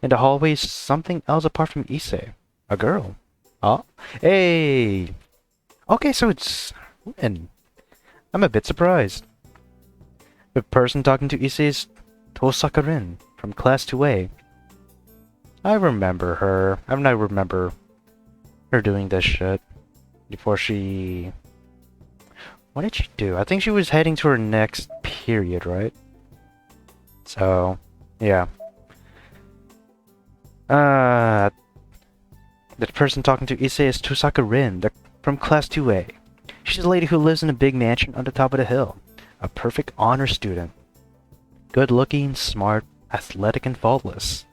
in the hallway is something else apart from Issei. A girl. Oh, hey! Okay, so it's Rin. I'm a bit surprised. The person talking to Issei is Tosaka Rin from Class 2A. I remember her. I remember her doing this shit before she... What did she do? I think she was heading to her next period, right? So, yeah. The person talking to Issei is Tosaka Rin, from Class 2A. She's a lady who lives in a big mansion on the top of the hill. A perfect honor student. Good looking, smart, athletic, and faultless.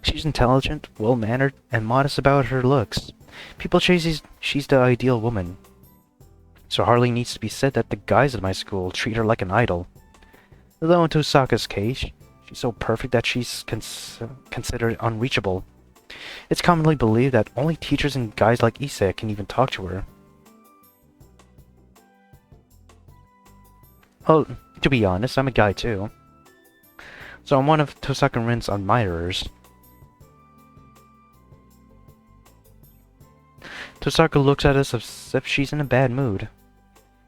She's intelligent, well-mannered, and modest about her looks. People say she's the ideal woman. So hardly needs to be said that the guys at my school treat her like an idol. Though in Tosaka's case, she's so perfect that she's considered unreachable. It's commonly believed that only teachers and guys like Issei can even talk to her. Well, to be honest, I'm a guy too. So I'm one of Tosaka Rin's admirers. Tosaka looks at us as if she's in a bad mood.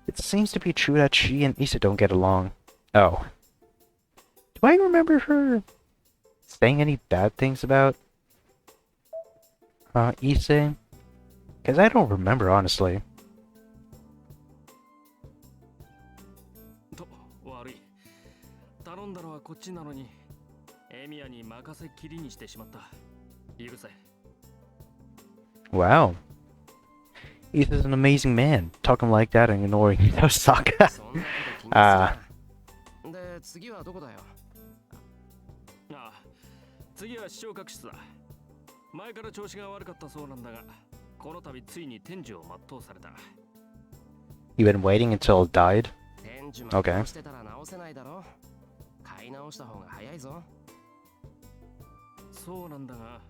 It seems to be true that she and Issei don't get along. Oh. Do I remember her saying any bad things about Issei? Because I don't remember, honestly. と悪い。頼んだのはこっちなのに、エミヤに任せっきりにしてしまった。許せ。Wow. Issei's an amazing man, talking like that and ignoring Tosaka. そんなこと気にするな。で、次はどこだよ。ああ、次は視聴覚室だ。前から調子が悪かったそうなんだが、この度ついに天寿を全うされた。You've been waiting until it died? 天寿 Okay. 直してたら直せないだろ。買い直した方が早いぞ。そうなんだが、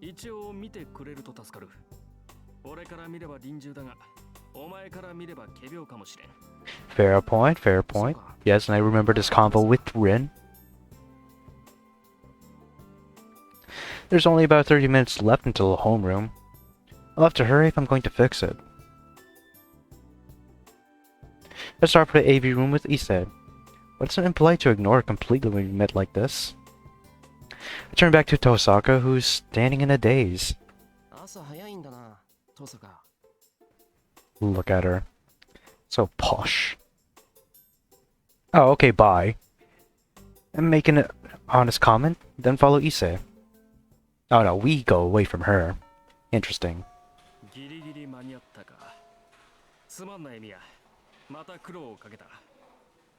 一応見てくれると助かる。俺から見れば臨終だが、お前から見れば仮病かもしれん。Fair point, fair point. Yes, and I remember this convo with Rin. There's only about 30 minutes left until the homeroom. I'll have to hurry if I'm going to fix it. Let's start for the AV room with Issei. But it's impolite to ignore her completely when we met like this. I turn back to Tosaka, who's standing in a daze. 朝早いんだな、トサカ。 Look at her. So posh. Oh, okay, bye. I'm making an honest comment, then follow Issei. Oh no, we go away from her. Interesting. ギリギリ間に合ったか。すまんなエミヤ。また苦労をかけた。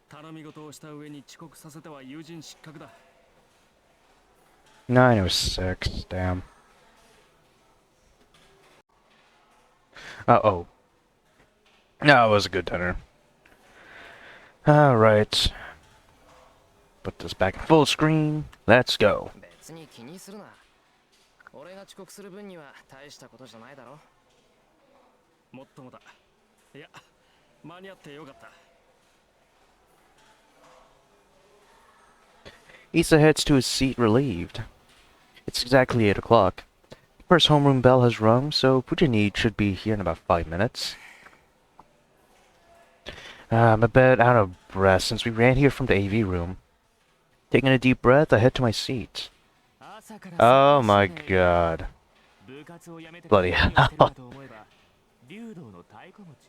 頼み事をした上に遅刻させては友人失格だ。 9:06, damn. Uh-oh. No, it was a good dinner. Alright. Put this back in full screen. Let's go. 別に気にするな。俺が遅刻する分には大したことじゃないだろ。もっともだ。いや、間に合ってよかった。 Issa heads to his seat relieved. It's exactly 8 o'clock. The first homeroom bell has rung, so Fujini should be here in about 5 minutes. I'm a bit out of breath since we ran here from the AV room. Taking a deep breath, I head to my seat. Oh my god. Bloody hell. 竜道の太鼓持ち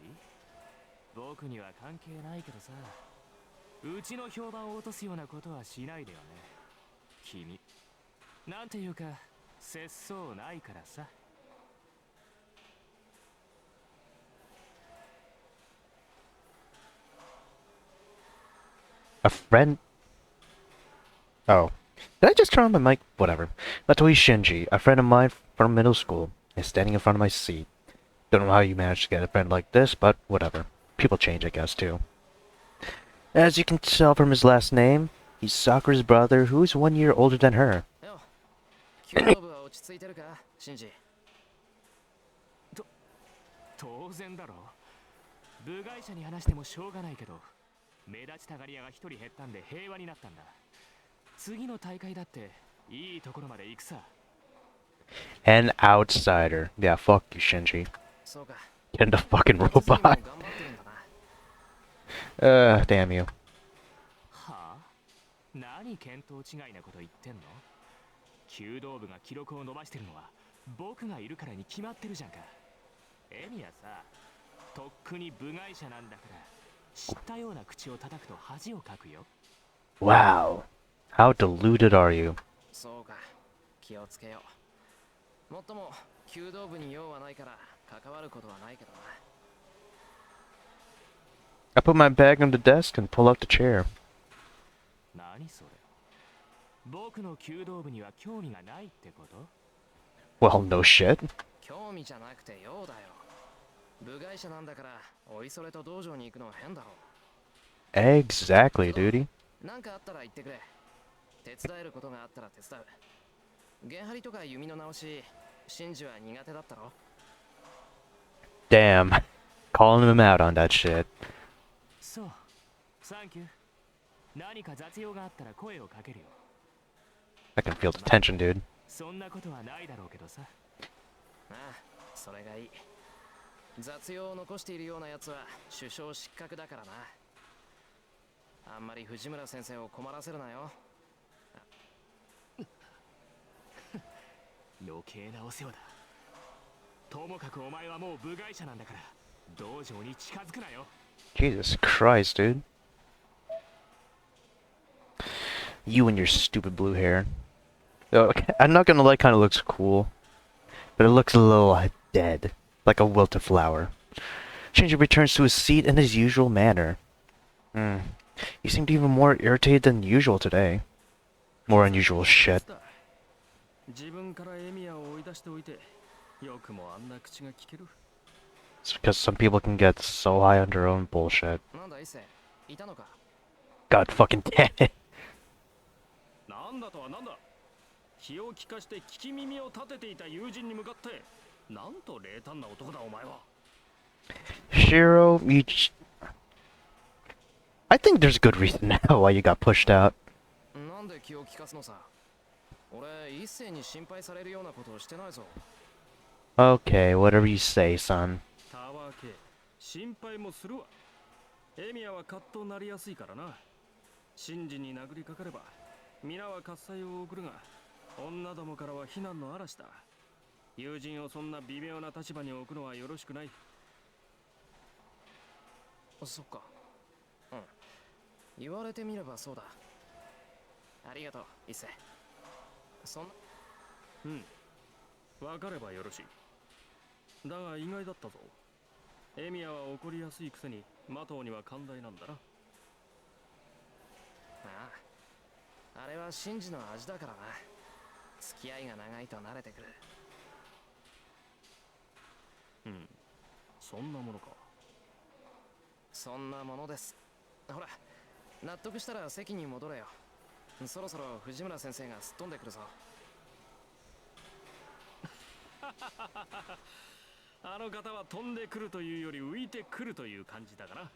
僕には関係ないけどさうちの評判を落とすようなことはしないでよね君なんていうか節操ないからさ A friend? Oh. Did I just turn on my mic? Whatever. Matoi Shinji, a friend of mine from middle school, is standing in front of my seat. Don't know how you managed to get a friend like this, but whatever. People change, I guess, too. As you can tell from his last name, he's Sakura's brother, who's 1 year older than her. よ、弓道部は落ち着いてるか、シンジ。当然だろ部外者に話してもしょうがないけど目立ちたがり屋が一人減ったんで平和になったんだ次の大会だっていいところまで行くさ An outsider. Yeah, fuck you, Shinji. そうか。 Get in the fucking いつにも頑張 robot. ってるんだな。 Damn you. はあ何見当違いなこと言ってんの弓道部が記録を伸ばしてるのは僕がいるからに決まってるじゃんかエミはさとっくに部外者なんだから知ったような口を叩くと恥をかくよ Wow. How deluded are you? そうか。気をつけよう。もっとも、弓道部に用はないから関わることはないけどな。 I put my bag on the desk and pull out the chair. 何それ僕の弓道部には興味がないってこと Well, no shit. 興味じゃなくて用だよ。部外者なんだから、おいそれと道場に行くの変だろう。 Exactly, duty. なんかあったら言ってくれ。手伝えることがあったら手伝う。弦張りとか弓の直し、シンジは苦手だったろ？ Damn. Calling him out on that shit. そう、サンキュー。何か雑用があったら声をかけるよ。I can feel the tension, dude. そんなことはないだろうけどさ。ああ、それがいい。雑用を残しているようなやつは首相失格だからな。あんまり藤村先生を困らせるなよ。余計なお世話だ。ともかくお前はもう部外者なんだから、道場に近づくなよ。Jesus Christ, dude. You and your stupid blue hair. Okay, I'm not gonna lie, kind of looks cool. But it looks a little dead. Like a wilted flower. Shinji returns to his seat in his usual manner. He seemed even more irritated than usual today. More unusual shit. 自分からエミヤを追い出しておいて、よくもあんな口が聞ける。 It's because some people can get so high on their own bullshit. なんだ伊勢、いたのか。 God fucking damn it. なんだとはなんだ。気を利かして聞き耳を立てていた友人に向かって、なんと冷淡な男だお前は。 Shiro, I think there's a good reason now why you got pushed out. なんで気を利かすのさ。俺、一斉に心配されるようなことをしてないぞ。 Okay, whatever you say, son. たわけ、心配もするわ。エミヤはカッとなりやすいからな。真珠に殴りかかれば、皆は喝采を送るが、女どもからは非難の嵐だ。友人をそんな微妙な立場に置くのはよろしくない。そっか。うん。言われてみればそうだ。ありがとう、伊勢。そんな。うん。わかればよろしい。だが意外だったぞ。エミヤは怒りやすいくせに、マトウには寛大なんだな。ああ。あれは真珠の味だからな。付き合いが長いと慣れてくる。うん。そんなものか。そんなものです。ほら、納得したら席に戻れよ。そろそろ藤村先生がすっ飛んでくるぞ。あの方は飛んでくるというより浮いてくるという感じだから。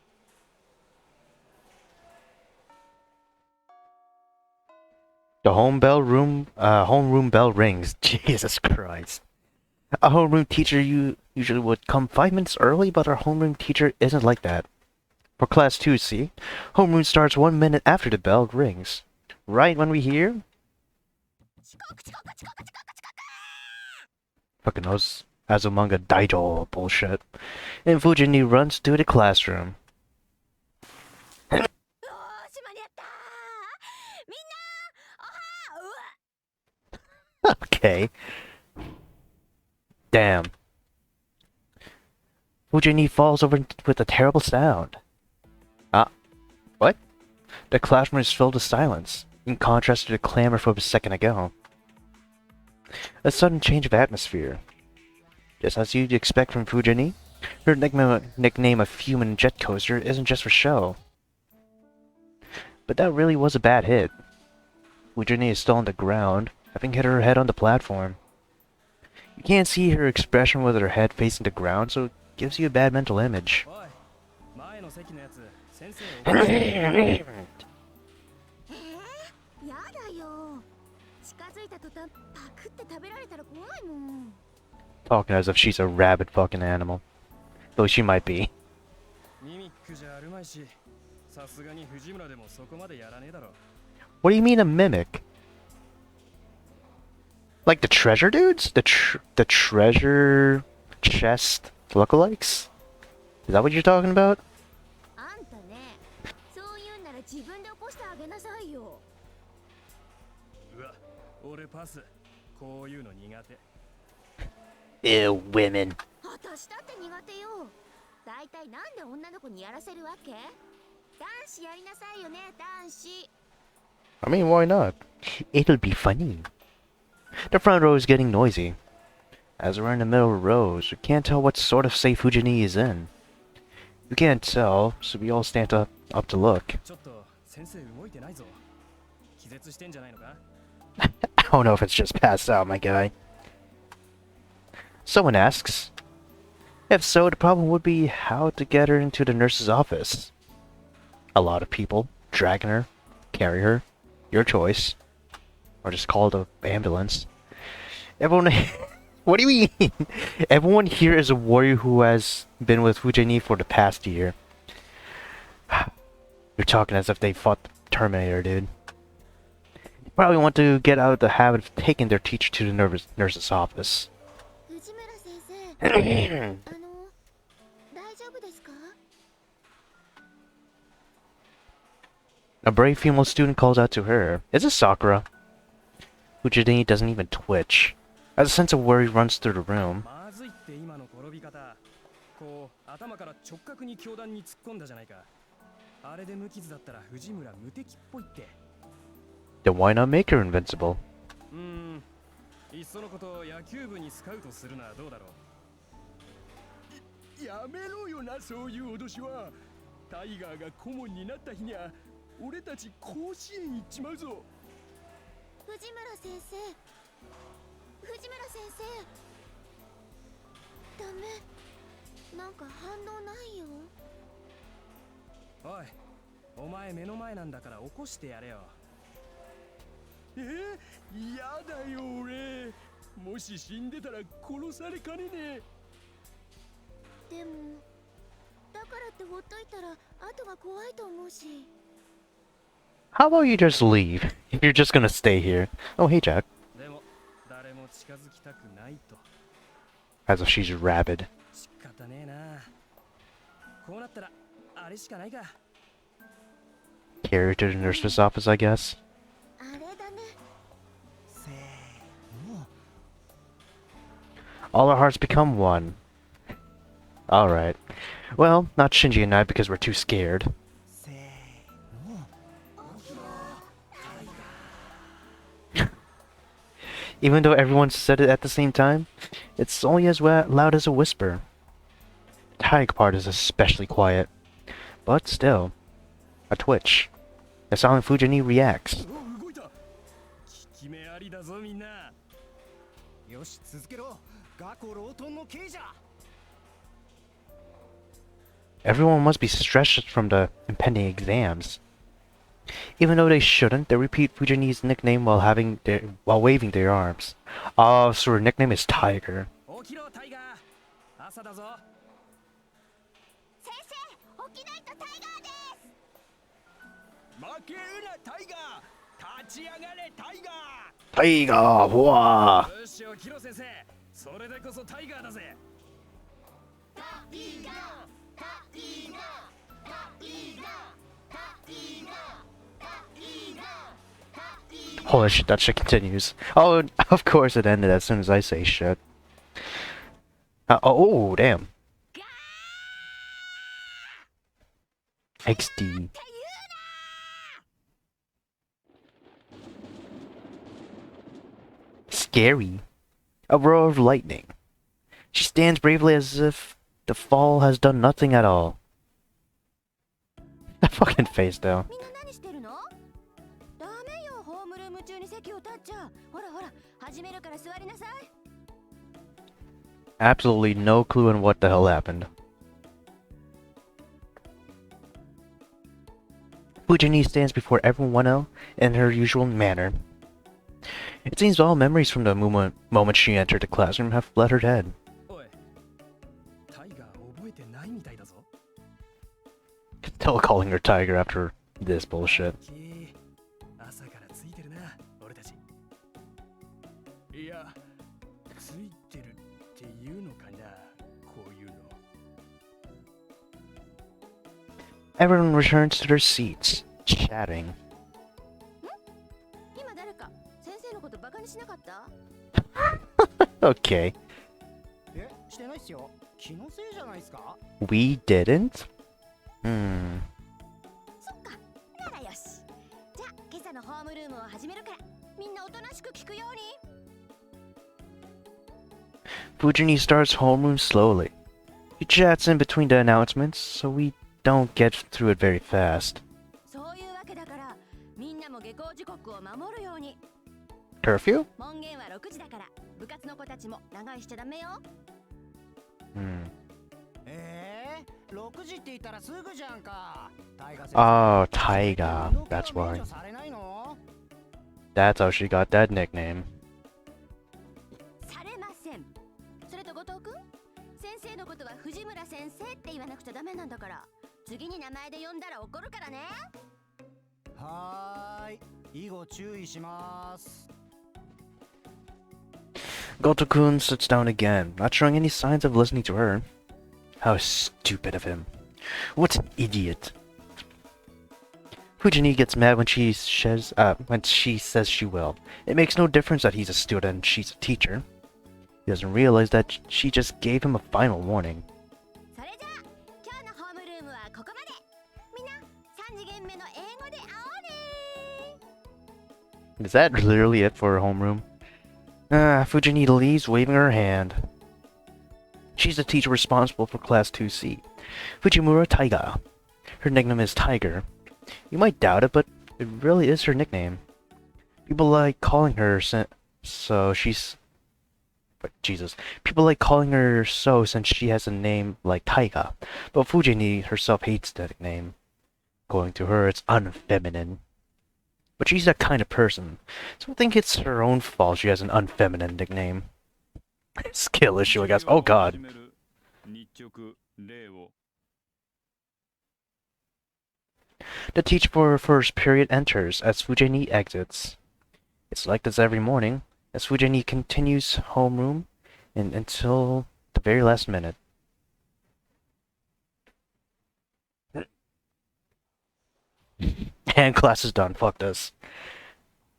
The homeroom bell rings. Jesus Christ. A homeroom teacher usually would come 5 minutes early, but our homeroom teacher isn't like that. For class 2, see? Homeroom starts 1 minute after the bell rings. Right when we hear... Fucking knows Azumanga Daito bullshit. And Fujini runs to the classroom. Okay. Damn. Fujini falls over with a terrible sound. Ah, what? The classroom is filled with silence, in contrast to the clamor from a second ago. A sudden change of atmosphere. Just as you'd expect from Fujini, her nickname of human jet coaster isn't just for show. But that really was a bad hit. Fujini is still on the ground, having hit her head on the platform. You can't see her expression with her head facing the ground, so it gives you a bad mental image. 前の席のやつ、先生を。やだよ。近づいた途端パクって食べられたら怖いもん。 Talking as if she's a rabid fucking animal. Though she might be. ミミックじゃあるまいし、さすがに藤村でもそこまでやらねえだろ。 What do you mean a mimic? Like the treasure dudes? The treasure chest lookalikes? Is that what you're talking about? あんたね、そう言うんなら自分で起こしてあげなさいよ。うわ、俺パス。こういうの苦手。 Ew, women. 私だって苦手よ。だいたいなんで女の子にやらせるわけ？男子やりなさいよね、男子。 I mean, why not? It'll be funny. The front row is getting noisy. As we're in the middle rows, we can't tell what sort of state Fujini is in. We can't tell, so we all stand up to look. ちょっと先生動いてないぞ。気絶してんじゃないのか？ I don't know if it's just passed out, my guy. Someone asks. If so, the problem would be how to get her into the nurse's office. A lot of people dragging her, carry her, your choice, or just call the ambulance. Everyone, what do you mean? Everyone here is a warrior who has been with Fujini for the past year. You're talking as if they fought the Terminator, dude. You probably want to get out of the habit of taking their teacher to the nurse's office. 藤村先生、大丈夫ですか？ A brave female student calls out to her. Is it Sakura? Fujini doesn't even twitch. As a sense of worry runs through the room. まずいって今の転び方。こう頭から直角に教団に突っ込んだじゃないか。あれで無傷だったら藤村無敵っぽいって。Then why not make her invincible? いっそのこと野球部にスカウトするのはどうだろう。やめろよな、そういう脅しは。タイガーが顧問になった日には俺たち甲子園行っちまうぞ。藤村先生、藤村先生、ダメ、なんか反応ないよ。おい、お前目の前なんだから起こしてやれよ。嫌だよ俺。もし死んでたら殺されかねねえ。でもだからってほっといたら後が怖いと思うし。 How about you just leave? If you're just gonna stay here. Oh, hey, Jack. でも誰も近づきたくないと。 As if she's rabid. 仕方ねえな。こうなったらあれしかないか。 Carry her to the nurse's office, I guess. あれだね。 せーの。 All our hearts become one. Alright. Well, not Shinji and I because we're too scared. せーの。 Even though everyone said it at the same time, it's only as loud as a whisper. The Tiger part is especially quiet. But still, a twitch. The silent Fujini reacts. 動いた。効き目ありだぞみんな。よし続けろ。学校ロートンの刑じゃ。 Everyone must be stressed from the impending exams. Even though they shouldn't, they repeat Fujini's nickname while waving their arms. Oh, so her nickname is Tiger. 起きろタイガー。朝だぞ。先生、起きないとタイガーです。負けるなタイガー。立ち上がれタイガ Tiger! Wow! ー。よし起きろ先生。それでこそタイガーだぜ。タイガー、タイガー、タイガー、タイガー、タイガー、タイガー。 Holy shit, that shit continues. Oh, of course it ended as soon as I say shit. Oh, damn. XD. Scary. A roar of lightning. She stands bravely as if the fall has done nothing at all. That fucking face, though. みんな何してるの？ダメよ、ホームルーム中に席を立っちゃ。ほらほら、始めるから座りなさい。 Absolutely no clue on what the hell happened. Fujini stands before everyone else in her usual manner. It seems all memories from the moment she entered the classroom have fled her head. おい。タイガー覚えてないみたいだぞ。 Still calling her Tiger after this bullshit. 朝からついてるな俺たち。いやついてるっていうのかなこういうの。 Everyone returns to their seats, chatting. 今誰か先生のことバカにしなかった？ Okay, え、してないっすよ。気のせいじゃないっすか？ we didn't? Hmm. そっか、ならよし。じゃあ今朝のホームルームを始めるから、みんなおとなしく聞くように。 Fujini starts homeroom slowly. He chats in between the announcements, so we don't get through it very fast. そういうわけだか校時刻を守るように。 Curfew? 門限は6時だから、部活の子たちも長居しちゃダメよ。Hmm. 6時って言ったらすぐじゃんか。Oh, Taiga. That's why. されないの？ That's how she got that nickname. されません。それと後藤くん、先生のことは藤村先生って言わなくちゃダメなんだから、次に名前で呼んだら怒るからね。はーい、以後注意します。 Goto-kun sits down again, not showing any signs of listening to her. How stupid of him. What an idiot. Fujini gets mad when she says she will. It makes no difference that he's a student and she's a teacher. He doesn't realize that she just gave him a final warning. それじゃあ、今日のホームルームはここまで。みんな、3次元目の英語で会おうね。 Is that literally it for her homeroom? Fujini leaves, waving her hand. She's the teacher responsible for Class 2C, Fujimura Taiga. Her nickname is Tiger. You might doubt it, but it really is her nickname. People like calling her People like calling her so since she has a name like Taiga, but Fujini herself hates the nickname. According to her, it's unfeminine. But she's that kind of person, so I think it's her own fault she has an unfeminine nickname. Skill issue, I guess. Oh god. The teacher for her first period enters as Fujini exits. It's like this every morning, as Fujini continues homeroom until the very last minute. And class is done, fuck this.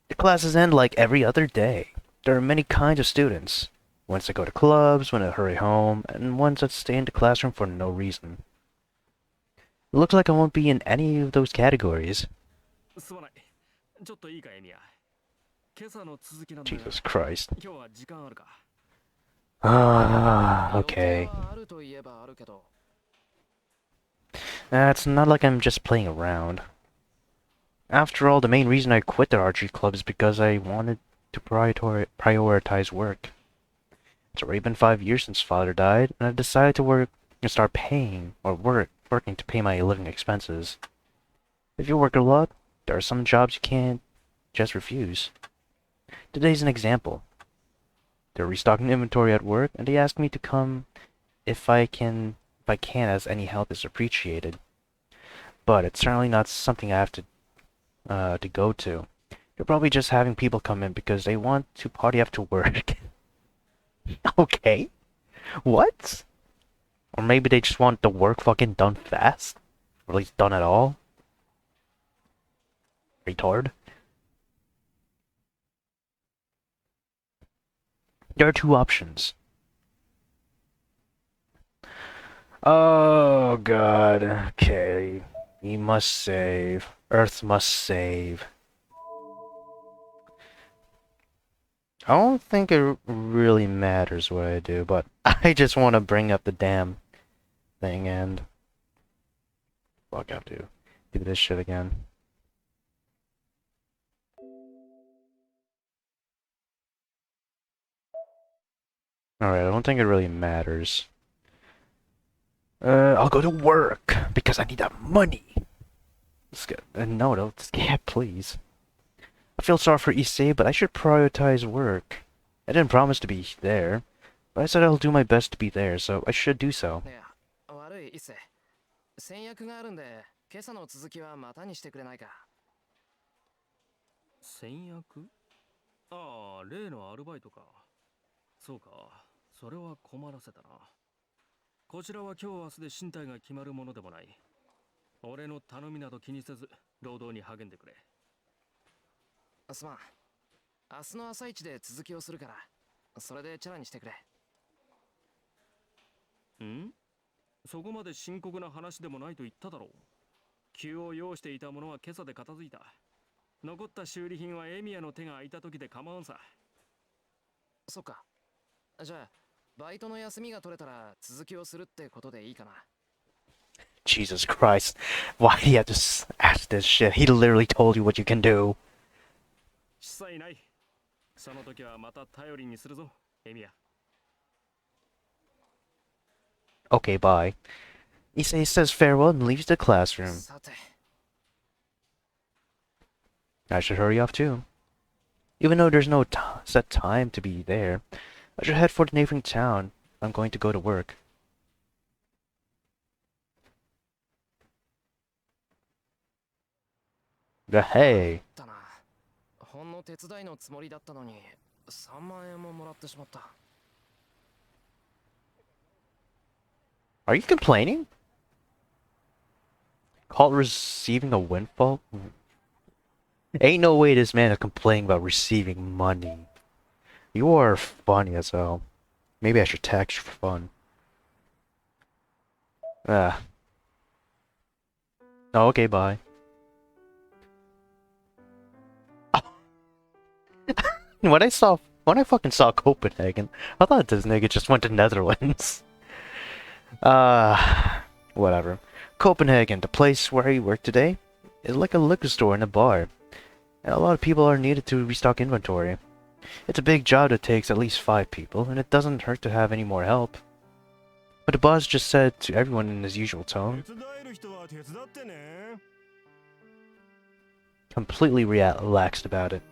The classes end like every other day. There are many kinds of students. Ones that go to clubs, ones that hurry home, and ones that stay in the classroom for no reason. It looks like I won't be in any of those categories. Jesus Christ. Okay. It's not like I'm just playing around. After all, the main reason I quit the archery club is because I wanted to prioritize work. It's already been 5 years since father died, and I decided to working to pay my living expenses. If you work a lot, there are some jobs you can't just refuse. Today's an example. They're restocking inventory at work, and they asked me to come if I can, as any help is appreciated. But it's certainly not something I have to go to. You're probably just having people come in because they want to party after work. Okay. What? Or maybe they just want the work fucking done fast? Or at least done at all? Retard. There are two options. Oh god. Okay. We must save. Earth must save. I don't think it really matters what I do, but I just want to bring up the damn thing and... Fuck, I have to do this shit again. Alright, I don't think it really matters. I'll go to work, because I need that money! Let's get... no, yeah, please. I feel sorry for Issei, but I should prioritize work. I didn't promise to be there, but I said I'll do my best to be there, so I should do so. 悪い伊勢。先約があるんで、今朝の続きはまたにしてくれないか。先約？ああ、例のアルバイトか。そうか、それは困らせたな。こちらは今日明日で進退が決まるものでもない。俺の頼みなど気にせず、労働に励んでくれ。すまん。明日の朝一で続きをするから、それでチャラにしてくれ。ん？そこまで深刻な話でもないと言っただろう。急を要していたものは今朝で片付いた。残った修理品はエミヤの手が空いた時で構わんさ。そっか。じゃあ、バイトの休みが取れたら続きをするってことでいいかな。Jesus Christ. Why do you have to ask this shit? He literally told you what you can do. 切ない。その時はまた頼りにするぞ、エミヤ。Okay, bye. Issei says farewell and leaves the classroom. さて I should hurry off too. Even though there's no set time to be there, I should head for the neighboring town. I'm going to go to work. Hey. だなほんの手伝いのつもりだったのに3万円ももらってしまった Are you complaining? Call receiving a windfall? Ain't no way this man is complaining about receiving money. You are funny as hell. Maybe I should tax you for fun. Ah. Oh, okay, bye. When I fucking saw Copenhagen, I thought this nigga just went to Netherlands. Whatever. Copenhagen, the place where I work today, is like a liquor store and a bar. And a lot of people are needed to restock inventory. It's a big job that takes at least 5 people, and it doesn't hurt to have any more help. But the boss just said to everyone in his usual tone, completely relaxed about it.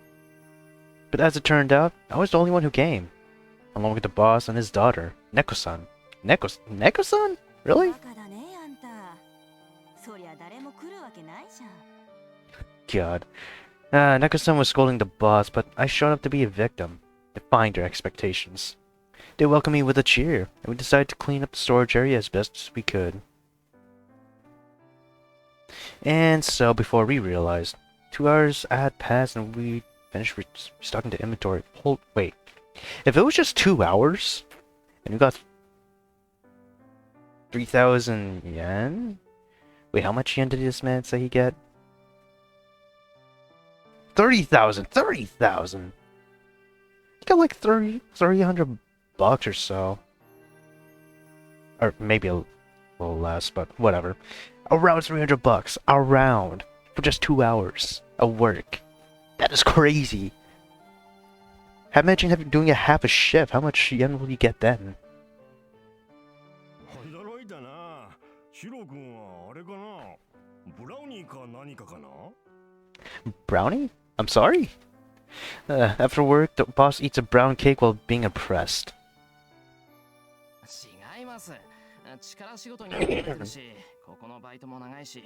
But as it turned out, I was the only one who came, along with the boss and his daughter, Neko-san. Neko-san? Really? バカだねあんた。そりゃ誰も来るわけないじゃん。 God. Neko-san was scolding the boss, but I showed up to be a victim, defying their expectations. They welcomed me with a cheer, and we decided to clean up the storage area as best as we could. And so, before we realized, 2 hours had passed and we finished restocking the inventory. Wait. If it was just 2 hours, and we got 3,000 yen? Wait, how much yen did this man say he get? 30,000! 30,000! He got like 300 bucks or so. Or maybe a little less, but whatever. Around 300 bucks. Around. For just 2 hours of work. That is crazy. Imagine doing a half a shift. How much yen will you get then? Brownie? I'm sorry? After work, the boss eats a brown cake while being impressed. 違います力仕事に慣れてるしここのバイトも長いし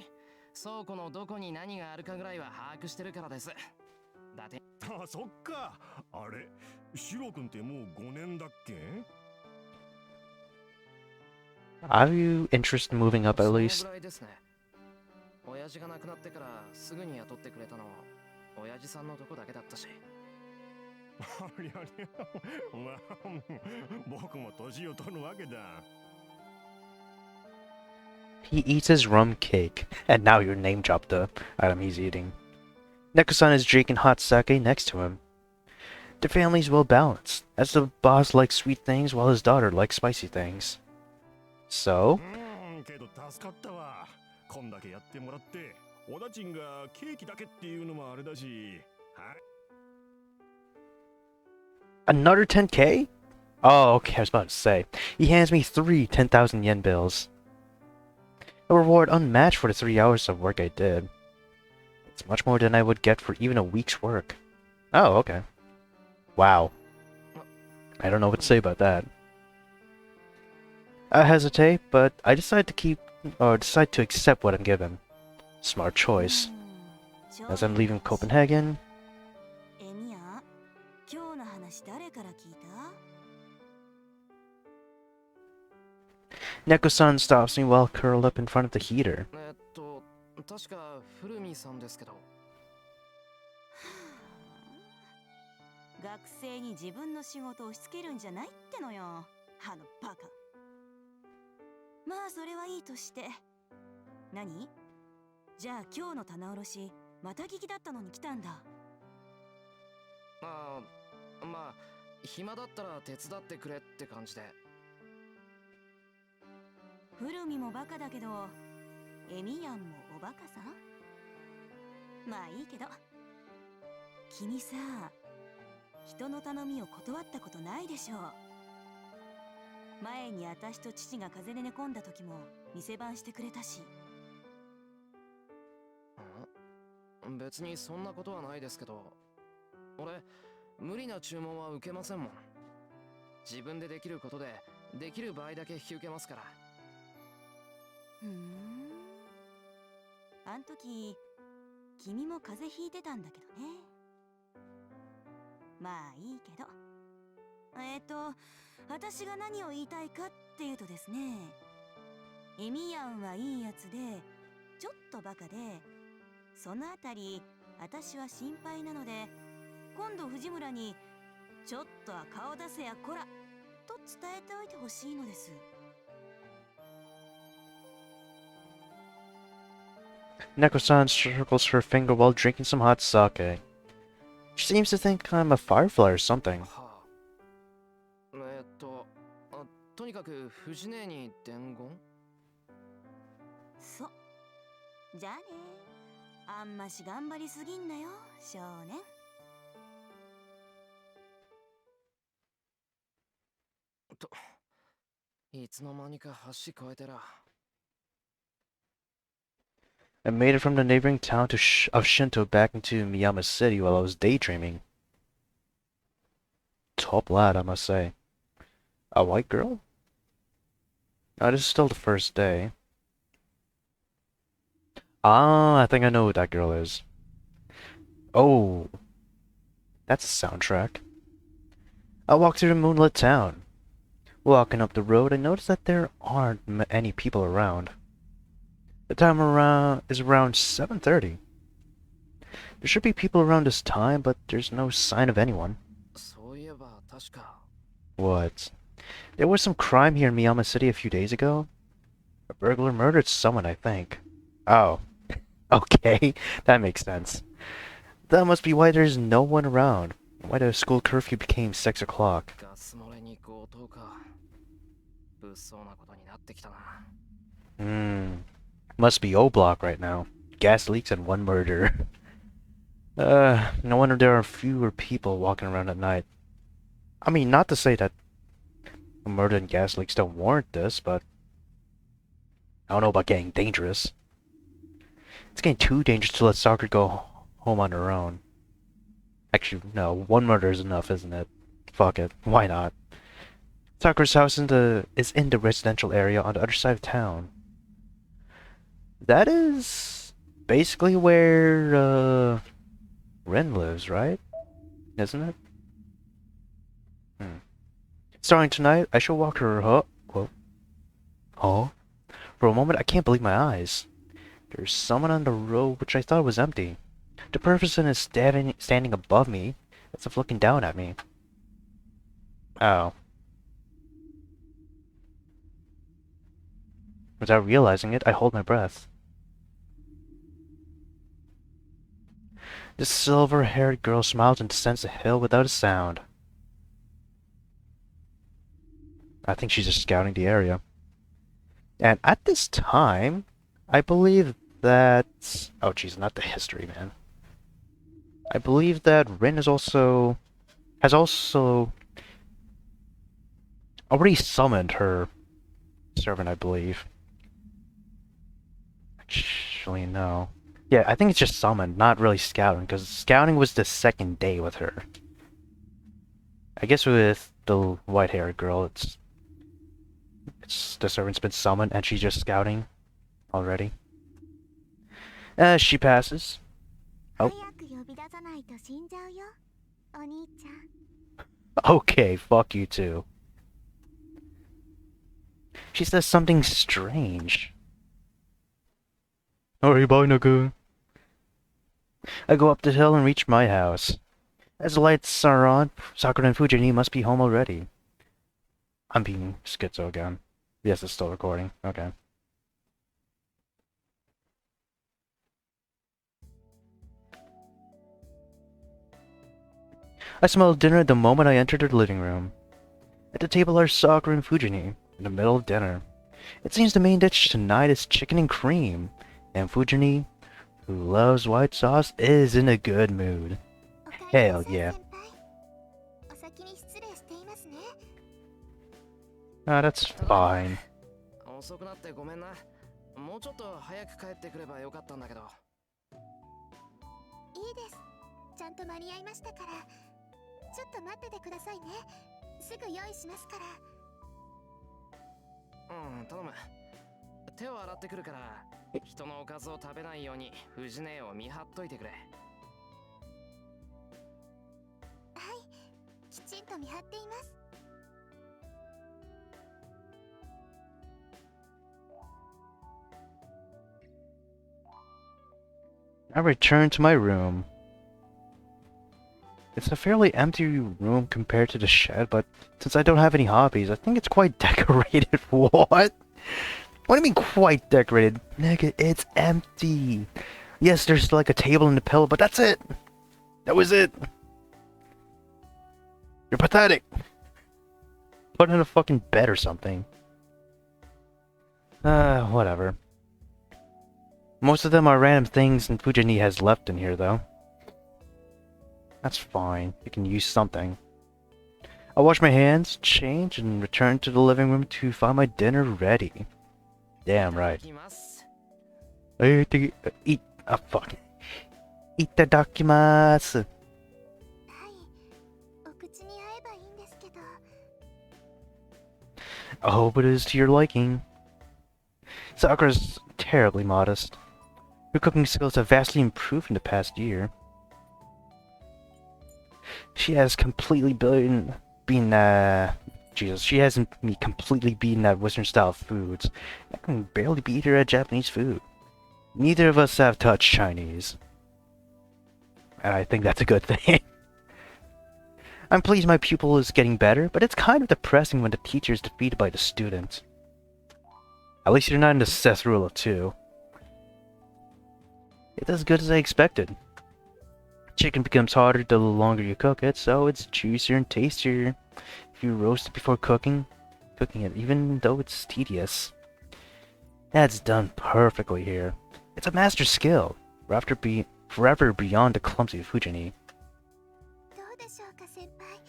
倉庫のどこに何があるかぐらいは把握してるからですだってあ、そっか。あれ、シロ君ってもう5年だっけ？ Are you interested in moving up at その least? ぐらいですね親父が亡くなってからすぐに雇ってくれたの親父さんのとこだけだったしありゃりゃ。まあ、僕も年を取るわけだ。He eats his rum cake, and now you name dropped the item he's eating. Neko-san is drinking hot sake next to him. Their family is well balanced, as the boss likes sweet things while his daughter likes spicy things. So? けど助かったわ。こんだけやってもらって、おだちんがケーキだけっていうのもあれだし。はい。 Another 10k? Oh, okay, I was about to say. He hands me 3 10,000 yen bills. A reward unmatched for the 3 hours of work I did. It's much more than I would get for even a week's work. Oh, okay. Wow. I don't know what to say about that. I hesitate, but I decide to accept what I'm given. Smart choice. As I'm leaving Copenhagen, エミヤ、今日の話誰から聞いた？ Neko-san stops me while curled up in front of the heater. 確か古見さんですけど学生に自分の仕事を押し付けるんじゃないってのよ、あのバカ。まあそれはいいとして。何？じゃあ今日の棚卸しまた聞きだったのに来たんだ。まあ暇だったら手伝ってくれって感じで古見もバカだけどエミヤンもおバカさん。まあいいけど君さ、人の頼みを断ったことないでしょう。前に私と父が風邪で寝込んだ時も店番してくれたし。別にそんなことはないですけど、俺無理な注文は受けませんもん。自分でできることでできる場合だけ引き受けますから。あん時君も風邪ひいてたんだけどね。まあいいけど、私が何を言いたいかっていうとですね、エミヤンはいいやつでちょっとバカで、そのあたり私は心配なので、今度藤村にちょっとは顔出せやこらと伝えておいてほしいのです。Neko-san circles her finger while drinking some hot sake. She seems to think I'm a firefly or something. はあ、とにかく藤姉に伝言。そう。じゃあね。あんまし頑張りすぎんなよ、少年。と、いつの間にか橋越えてら。I made it from the neighboring town of Shinto back into Miyama City while I was daydreaming. Top lad, I must say. A white girl? No, this is still the first day. Ah, I think I know who that girl is. Oh, that's a soundtrack. I walked through the moonlit town. Walking up the road, I noticed that there aren't any people around. The time is around 7:30. There should be people around this time, but there's no sign of anyone. そういえば確か。What? There was some crime here in Miyama City a few days ago? A burglar murdered someone, I think. Oh. Okay, that makes sense. That must be why there's no one around. Why the school curfew became 6 o'clock. ガス漏れに強盗か。物騒なことになってきたな。Must be O Block right now. Gas leaks and one murder. No wonder there are fewer people walking around at night. I mean, not to say that a murder and gas leaks don't warrant this, but I don't know about getting dangerous. It's getting too dangerous to let Sakura go home on her own. Actually, no, one murder is enough, isn't it? Fuck it, why not? Sakura's house is in the residential area on the other side of town. That is basically where Ren lives, right? Isn't it? Starting tonight, I shall walk her For a moment, I can't believe my eyes. There's someone on the road which I thought was empty. The person is standing above me, as if looking down at me. Oh. Without realizing it, I hold my breath. This silver-haired girl smiles and descends the hill without a sound. I think she's just scouting the area. And at this time, I believe that... Oh, jeez, not the history, man. I believe that Rin has also already summoned her servant, I believe. Actually, no. Yeah, I think it's just summoned, not really scouting, because scouting was the second day with her. I guess with the white-haired girl, it's the servant's been summoned and she's just scouting already. As she passes. Oh. Okay, fuck you too. She says something strange. Aribainaku. I go up the hill and reach my house. As the lights are on, Sakura and Fujini must be home already. I'm being schizo again. Yes, it's still recording. Okay. I smelled dinner the moment I entered the living room. At the table are Sakura and Fujini, in the middle of dinner. It seems the main dish tonight is chicken and cream, and Fujini, who loves white sauce, is in a good mood. Hell yeah. お先に失礼していますね。 Ah, that's fine. 遅くなってごめんな。もうちょっと早く帰ってくればよかったんだけど。いいです。ちゃんと間に合いましたから。ちょっと待っててくださいね。すぐ用意しますから。うん、頼む。手を洗ってくるから、人のおかずを食べないように藤姉を見張っといてくれ。はい、きちんと見張っています。 I return to my room. It's a fairly empty room compared to the shed, but since I don't have any hobbies, I think it's quite decorated. What? What do you mean quite decorated? Nigga, it's empty. Yes, there's like a table and a pillow, but that's it. That was it. You're pathetic. Put in a fucking bed or something. Whatever. Most of them are random things and Fujini has left in here, though. That's fine. You can use something. I'll wash my hands, change, and return to the living room to find my dinner ready. Damn right. Eat. Ah, fuck. Itadakimasu. はい、お口に合えばいいんですけど。 I hope it is to your liking. Sakura's terribly modest. Her cooking skills have vastly improved in the past year. She has completely she hasn't me completely beaten at Western style foods. I can barely beat her at Japanese food. Neither of us have touched Chinese. And I think that's a good thing. I'm pleased my pupil is getting better, but it's kind of depressing when the teacher is defeated by the student. At least you're not in the Seth rule of 2. It's as good as I expected. Chicken becomes harder the longer you cook it, so it's juicier and tastier if you roast it before cooking it, even though it's tedious. That's done perfectly here. It's a master skill, forever beyond the clumsy Fujini. どうでしょうか、先輩。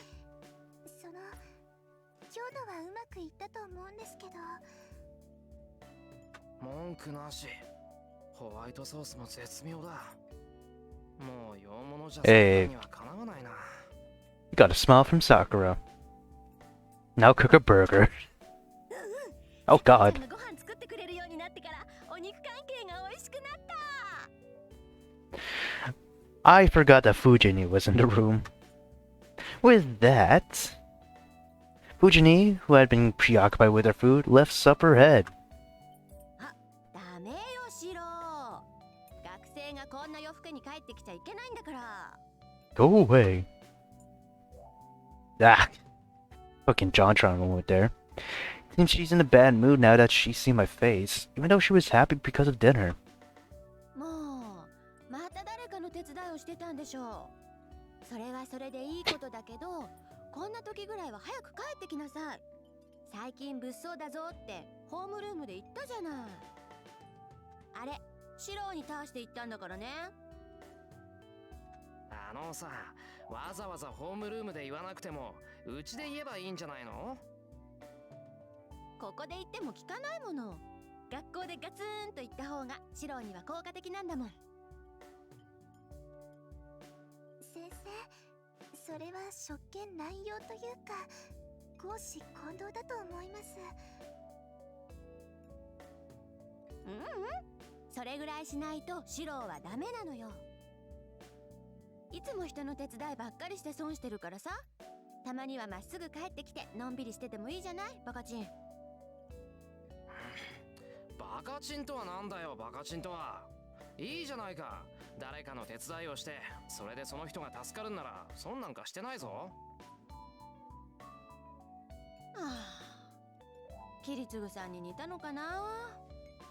その、今日のはうまくいったと思うんですけど。文句なし。ホワイトソースも絶妙だ。もう洋物じゃにはかなわないな。You got a smile from Sakura. Now cook a burger. Oh god. I forgot that Fujini was in the room. With that, Fujini, who had been preoccupied with her food, left supper ahead. Go away. Ah. Fucking Jontron moment there. Seems she's in a bad mood now that she's seen my face, even though she was happy because of dinner. また誰かの手伝いをしてたんでしょう。それはそれでいいことだけど、こんな時ぐらいは早く帰ってきなさい。最近物騒だぞってホームルームで言ったじゃない。あれ、シローに倒して言ったんだからね。あのさ、わざわざホームルームで言わなくても、うちで言えばいいんじゃないの？ここで言っても聞かないもの。学校でガツンと言った方がシローには効果的なんだもん。先生、それは職権乱用というか、公私混同だと思います。それぐらいしないとシローはダメなのよ。いつも人の手伝いばっかりして損してるからさ。たまにはまっすぐ帰ってきてのんびりしててもいいじゃない、バカチン。バカチンとはなんだよ、バカチンとは。いいじゃないか。誰かの手伝いをして、それでその人が助かるんなら、損なんかしてないぞ。キリツグさんに似たのかな。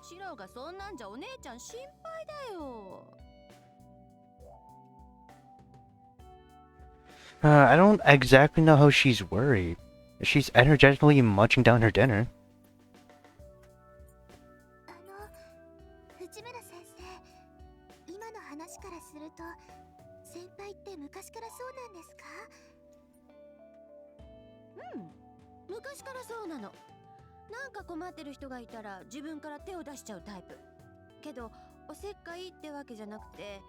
シローがそんなんじゃお姉ちゃん心配だよ。I don't exactly know how she's worried. She's energetically munching down her dinner. 内村先生、今の話からすると、先輩って昔からそ昔からそうなの。なんか困ってる人がいたら自分から手を出しちゃうタイプ。けどおせっかいってわけじゃなくて、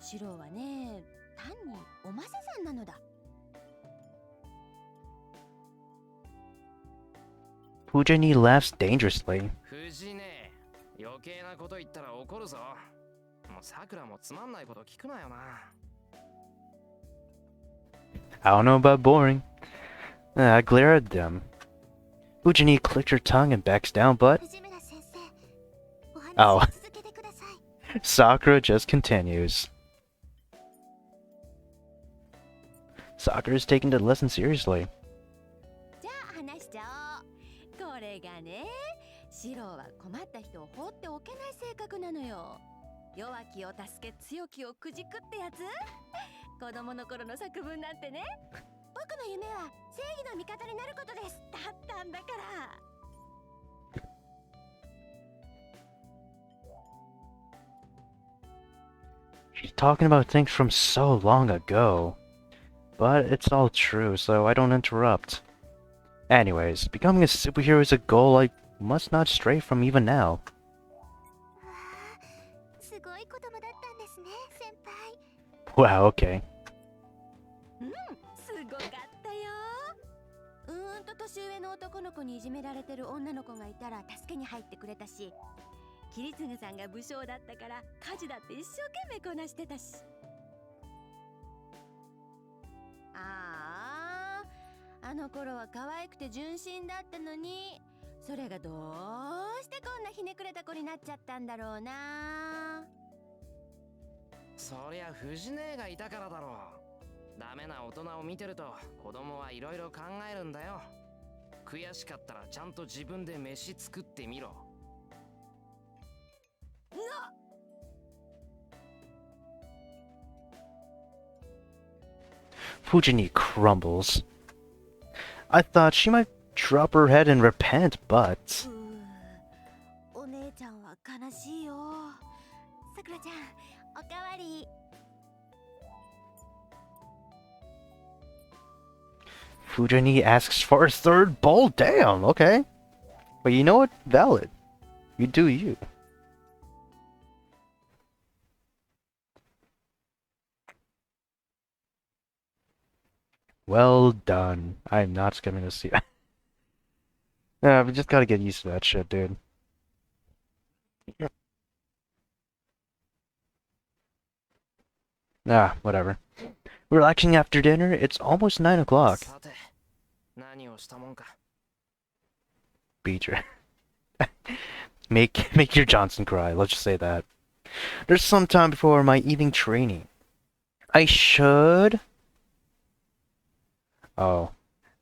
シロはね、単におませさんなのだ。Fujini laughs dangerously. 藤ね、余計なこと言ったら怒るぞ。もうさくらもつまんないこと聞くなよな。I don't know about boring. I glare at them. Fujini clicked her tongue and backs down, but 藤村先生、お Oh. 話を続けてください。 Sakura just continues. Sakura is taking the lesson seriously. じゃあ話しちゃおう。これがね、シロは困った人を放っておけない性格なのよ。弱きを助け強きをくじくってやつ。子供の頃の作文なんてね、僕の夢は正義の味方になることですだったんだから。She's talking about things from so long ago. But it's all true, so I don't interrupt. Anyways, becoming a superhero is a goal I must not stray from even now. わあ、すごい子供だったんですね、先輩。 Wow, okay. すごかったよ。年上の男の子にいじめられてる女の子がいたら助けに入ってくれたし、桐次さんが武将だったから家事だって一生懸命こなしてたし。あの頃は可愛くて純真だったのに、それがどうしてこんなひねくれた子になっちゃったんだろうな。そりゃ藤姉がいたからだろう。ダメな大人を見てると子供はいろいろ考えるんだよ。悔しかったらちゃんと自分で飯作ってみろ。Fujini crumbles. I thought she might drop her head and repent, but お姉ちゃんは悲しいよ。さくらちゃん、おかわり。Fujini asks for a third bowl. Damn, okay. But you know what? Valid. You do you. Well done. I'm not skimming this. Yeah, we just gotta get used to that shit, dude. Ah, whatever. Relaxing after dinner, it's almost 9 o'clock. さて、何をしたもんか。Beat your... make your Johnson cry, let's just say that. There's some time before my evening training. I should... Oh.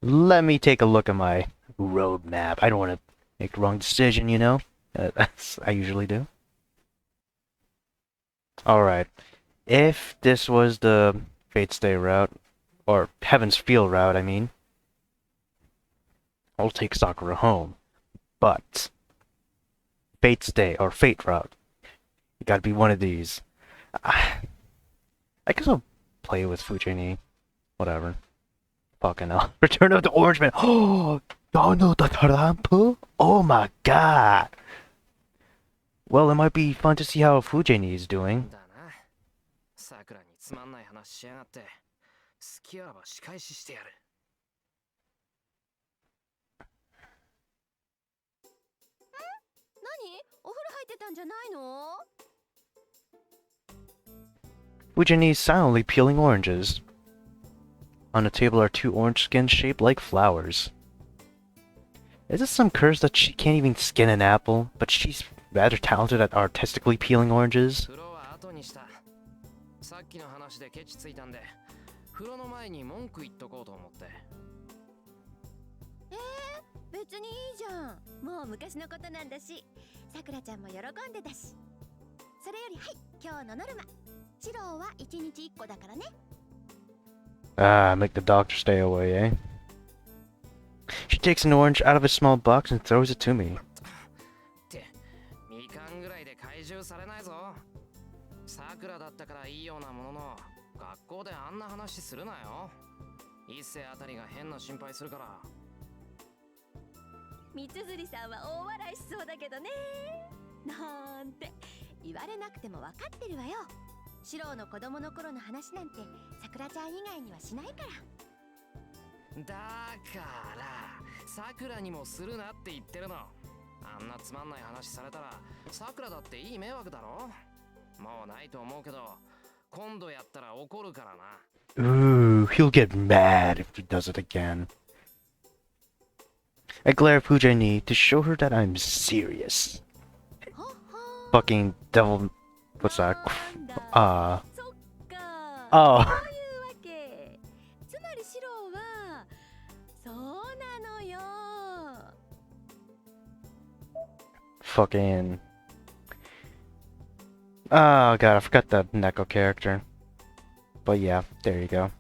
Let me take a look at my roadmap. I don't want to make the wrong decision, you know? That's I usually do. Alright. If this was the Fate's Day route, or Heaven's Field route, I mean, I'll take Sakura home. But Fate's Day, or Fate route, you gotta be one of these. I guess I'll play with Fujini. Whatever. Fucking hell. Return of the Orange Man. Oh, Donald the Trump? Oh my god. Well, it might be fun to see how Fujini is doing. だな。さくらにつまんない話しやがって。好きあらば仕返ししてやる。何？お風呂入ってたんじゃないの？ Fujini is silently peeling oranges. On the table are 2 orange skins shaped like flowers. Is this some curse that she can't even skin an apple, but she's rather talented at artistically peeling oranges? 風呂は後にした。さっきの話でケチついたんで、風呂の前に文句言っとこうと思って。別にいいじゃん。もう昔のことなんだし、さくらちゃんも喜んでたし。それよりはい、今日のノルマ。シローは1日1個だからね。Ah, make the doctor stay away, eh? She takes an orange out of a small box and throws it to me. ってみかんぐらいで怪獣されないぞ。さくらだったからいいようなものの、学校であんな話するなよ。一世あたりが変な心配するから。三つ釣りさんは大笑いしそうだけどね。なんて言われなくても分かってるわよ。シロの子供の頃の話なんてさくらちゃん以外にはしないから。だからさくらにもするなって言ってるの。あんなつまんない話されたらさくらだっていい迷惑だろ。もうないと思うけど今度やったら怒るからな。Ooh, he'll get mad if he does it again. I glare at Fujani to show her that I'm serious. ほほー Fucking devil. What's that? なんだそっか Oh. そういうわけ。つまりシロはそうなのよ。 Fucking. Oh god, I forgot the Neko character. But yeah, there you go.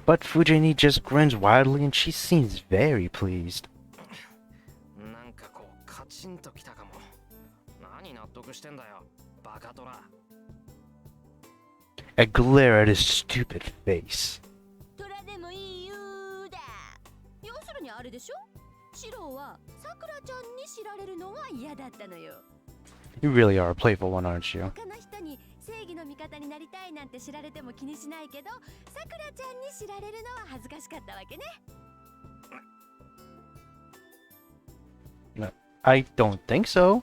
But Fujani just grins wildly and she seems very pleased. なんかこうカチンときたかも。何納得してんだよバカトラ。 I glare at his stupid face. トラでもいいよーだ。要するにあれでしょ。シロはさくらちゃんに知られるのが嫌だったのよ。 You really are a playful one, aren't you? 他の人に正義の味方になりたいなんて知られても気にしないけど、さくらちゃんに知られるのは恥ずかしかったわけね。 No, I don't think so.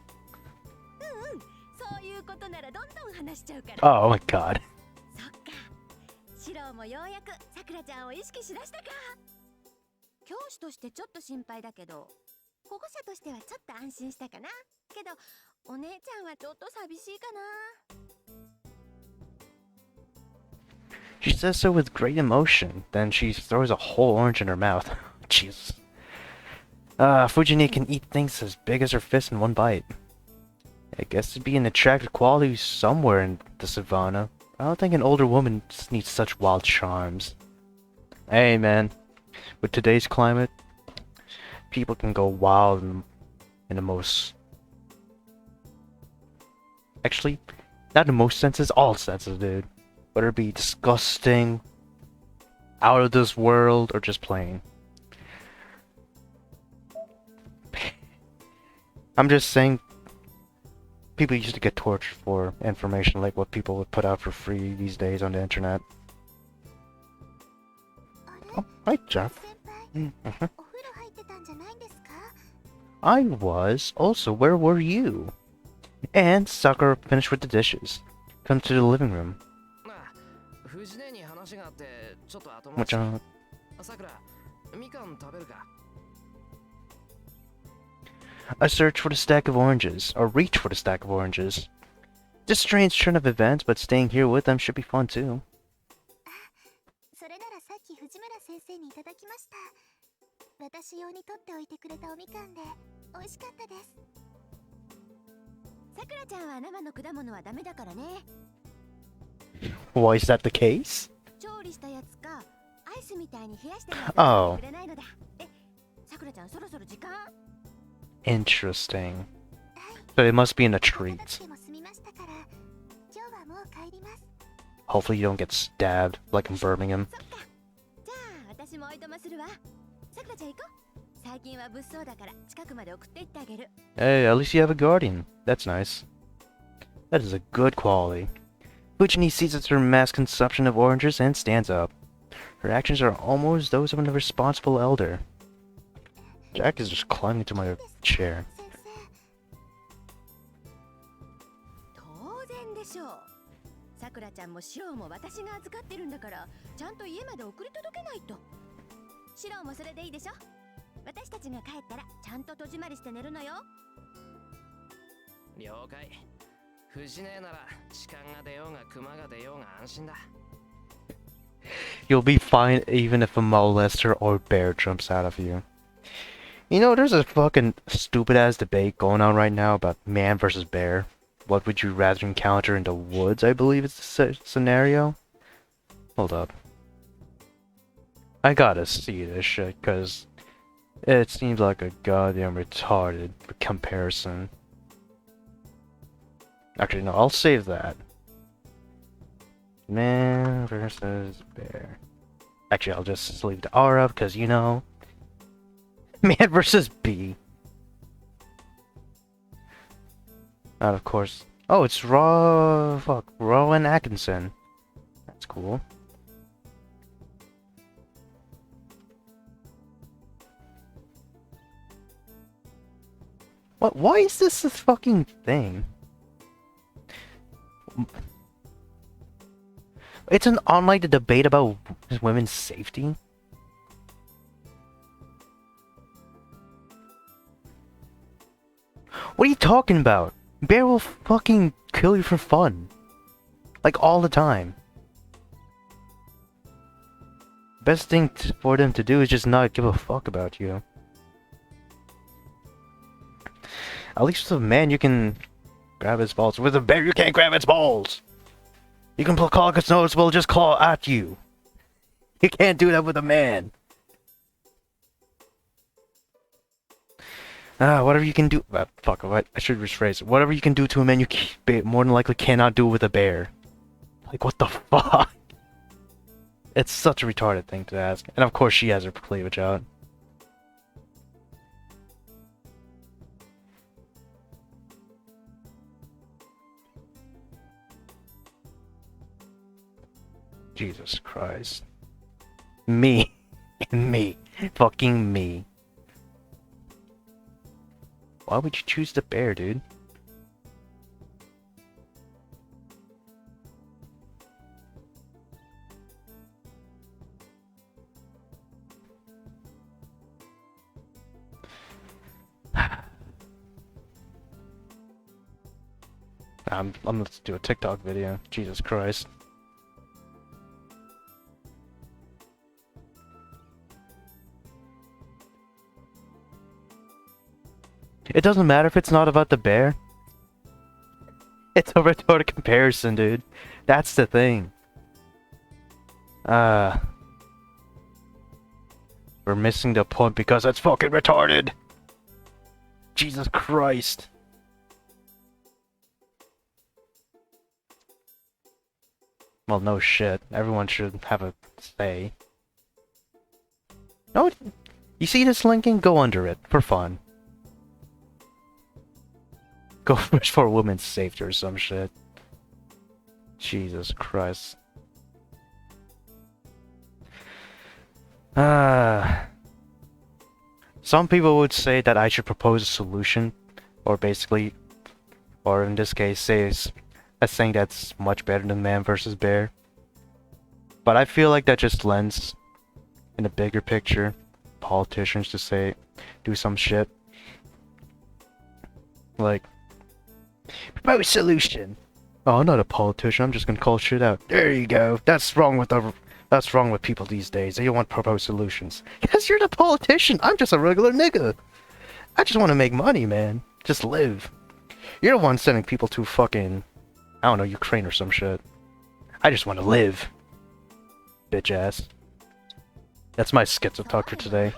そういうことならどんどん話しちゃうから。 Oh my god. そっか。シロもようやくさくらちゃんを意識しだしたか。教師としてちょっと心配だけど、保護者としてはちょっと安心したかな。けどお姉ちゃんはちょっと寂しいかな。 She says so with great emotion. Then she throws a whole orange in her mouth. Jesus. Fujini can eat things as big as her fist in one bite. I guess it'd be an attractive quality somewhere in the savannah. I don't think an older woman needs such wild charms. Hey man, with today's climate, people can go wild in the most... Actually, not in most senses, all senses, dude. Whether it be disgusting, out of this world, or just plain. I'm just saying, people used to get tortured for information like what people would put out for free these days on the internet. Oh, hi, Jeff. 先輩、お風呂入ってたんじゃないんですか？ I was. Also, where were you? And Sakura finished with the dishes. Come to the living room. なあ藤根に話があってちょっと後 What's 回 up? し。さくらみかん食べるか。 I search for the stack of oranges, or reach for the stack of oranges. Just strange turn of events, but staying here with them should be fun too. それならさっき藤村先生にいただきました。私用に取っておいてくれたおみかんで美味しかったです。さくらちゃんは生の果物はダメだからね。 Why is that the case? 調理したやつかアイスみたいに冷やしても Oh. くれないのだ。え、さくらちゃんそろそろ時間？ Interesting. So it must be in a treat. でも済みましたから、今日はもう帰ります。 Hopefully you don't get stabbed like in Birmingham. そっか。じゃあ私もおいとまするわ。さくらちゃん行こう。最近は物騒だから近くまで送って行ってあげる。 Hey, at least you have a guardian. That's nice. That is a good quality. Fujini seizes her mass consumption of oranges and stands up. Her actions are almost those of a responsible elder. Jack is just climbing to my chair. 先生、当然でしょう。さくらちゃんもシロも私が預かってるんだからちゃんと家まで送り届けないと。シロもそれでいいでしょ。私たちが帰ったらちゃんと戸締まりして寝るのよ。了解。藤根なら痴漢が出ようが熊が出ようが安心だ。 You'll be fine even if a molester or bear jumps out of you. You know, there's a fucking stupid ass debate going on right now about man versus bear. What would you rather encounter in the woods, I believe is the scenario? Hold up. I gotta see this shit, cause it seems like a goddamn retarded comparison. Actually, no, I'll save that. Man versus bear. Actually, I'll just leave the R up because, you know, man versus bee. And of course. Oh, it's Rowan Atkinson. That's cool. What? Why is this a fucking thing? It's an online debate about women's safety. What are you talking about? Bear will fucking kill you for fun. Like, all the time. Best thing for them to do is just not give a fuck about you. At least with a man, you can grab his balls. With a bear, you can't grab its balls! You can claw its nose, will just claw at you. You can't do that with a man. Whatever you can do. Fuck, what? I should rephrase it. Whatever you can do to a man, you more than likely cannot do with a bear. Like, what the fuck? It's such a retarded thing to ask. And of course, she has her cleavage out. Jesus Christ. Me. Me. Fucking me. Why would you choose the bear, dude? I'm gonna do a TikTok video. Jesus Christ. It doesn't matter if it's not about the bear. It's a retarded comparison, dude. That's the thing. We're missing the point because it's fucking retarded. Jesus Christ. Well, no shit. Everyone should have a say. No, you see this linking? Go under it for fun. Go for women's safety or some shit. Jesus Christ. Some people would say that I should propose a solution, or basically, or in this case, say a thing that's much better than man versus bear. But I feel like that just lends, in a bigger picture, politicians to say, do some shit. Like, propose solution. Oh, I'm not a politician. I'm just gonna call shit out. There you go. That's wrong with people these days. They don't want to propose solutions. Because you're the politician. I'm just a regular nigga. I just want to make money, man. Just live. You're the one sending people to fucking, I don't know, Ukraine or some shit. I just want to live. Bitch ass. That's my schizo talk for today. さ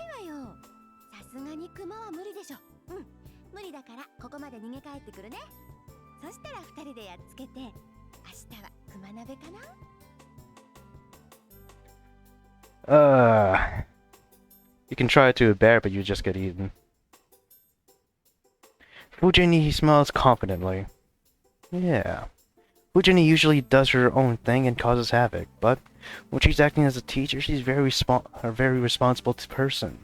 すがにクマは無理でしょ。うん、無理だからここまで逃げ帰ってくるね。そしたら二人でやっつけて、明日はクマ鍋かな。You can try it to a bear, but you just get eaten. Fujini smiles confidently. Yeah. Fujini usually does her own thing and causes havoc, but when she's acting as a teacher, she's a very responsible person.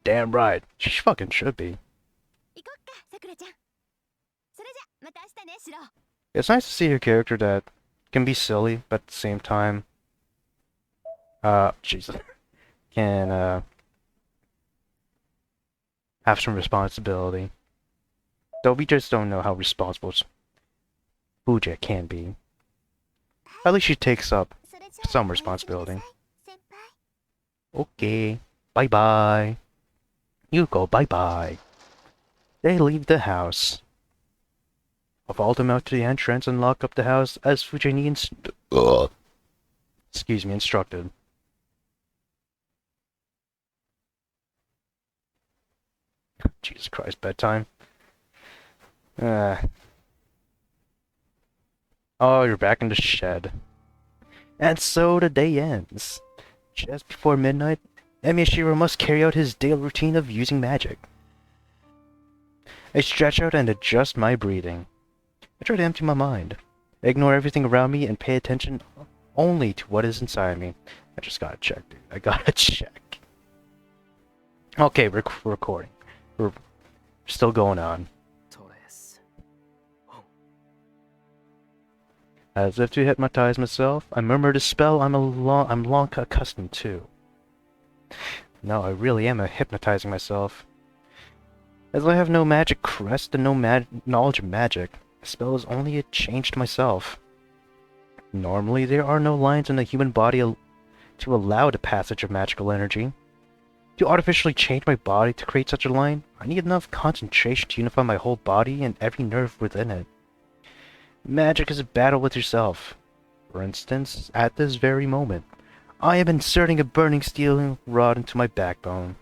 Damn right. She fucking should be. It's nice to see a character that can be silly, but at the same time, Jesus, can, have some responsibility. Though we just don't know how responsible Fuja can be. At least she takes up some responsibility. Okay, bye-bye. You go bye-bye. They leave the house. I'll follow them out to the entrance and lock up the house as Fujini instructed. Jesus Christ, bedtime. Oh, you're back in the shed. And so the day ends. Just before midnight, Emiyashiro must carry out his daily routine of using magic. I stretch out and adjust my breathing. I try to empty my mind, ignore everything around me, and pay attention only to what is inside me. I just gotta check, dude. I gotta check. Okay, recording. We're still going on. As if to hypnotize myself, I murmured a spell I'm long accustomed to. No, I really am hypnotizing myself. As I have no magic crest and no knowledge of magic, the spell is only a change to myself. Normally, there are no lines in the human body to allow the passage of magical energy. To artificially change my body to create such a line, I need enough concentration to unify my whole body and every nerve within it. Magic is a battle with yourself. For instance, at this very moment, I am inserting a burning steel rod into my backbone.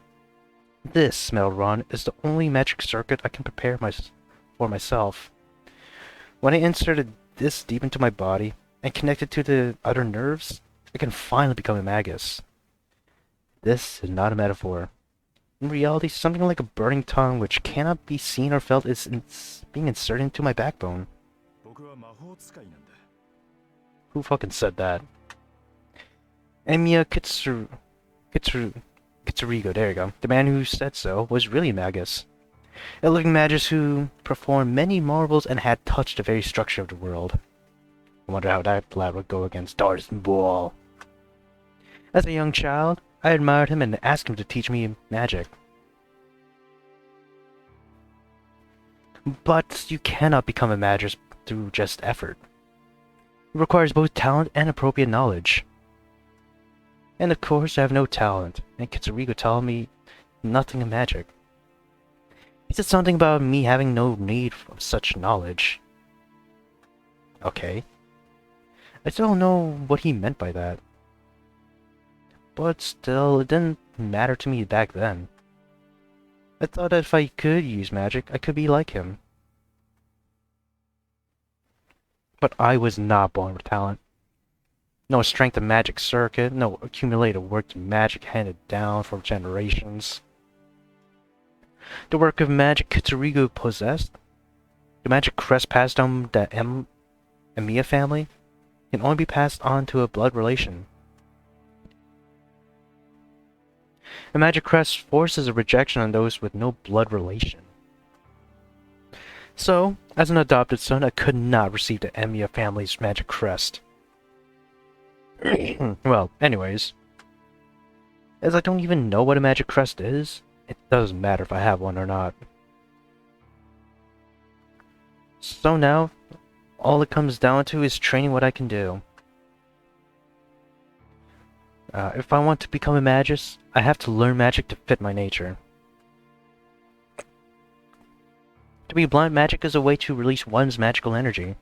This metal rod is the only magic circuit I can prepare for myself. When I inserted this deep into my body and connected to the other nerves, I can finally become a magus. This is not a metaphor. In reality, something like a burning tongue which cannot be seen or felt is being inserted into my backbone. Who fucking said that? Emiya Kitsurigo, there you go. The man who said so was really a magus. A living magus who performed many marvels and had touched the very structure of the world. I wonder how that lad would go against Tarzan Bull. As a young child, I admired him and asked him to teach me magic. But you cannot become a magus through just effort. It requires both talent and appropriate knowledge. And of course, I have no talent, and Kitsurigo told me nothing of magic. He said something about me having no need of such knowledge. Okay. I still don't know what he meant by that. But still, it didn't matter to me back then. I thought that if I could use magic, I could be like him. But I was not born with talent. No strength of magic circuit, no accumulated work of magic handed down for generations. The work of magic Kitsurigo possessed, the magic crest passed down the Emiya family, can only be passed on to a blood relation. A magic crest forces a rejection on those with no blood relation. So, as an adopted son, I could not receive the Emiya family's magic crest. Well, anyways. As I don't even know what a magic crest is, it doesn't matter if I have one or not. So now, all it comes down to is training what I can do. If I want to become a magus, I have to learn magic to fit my nature. To be blunt, magic is a way to release one's magical energy.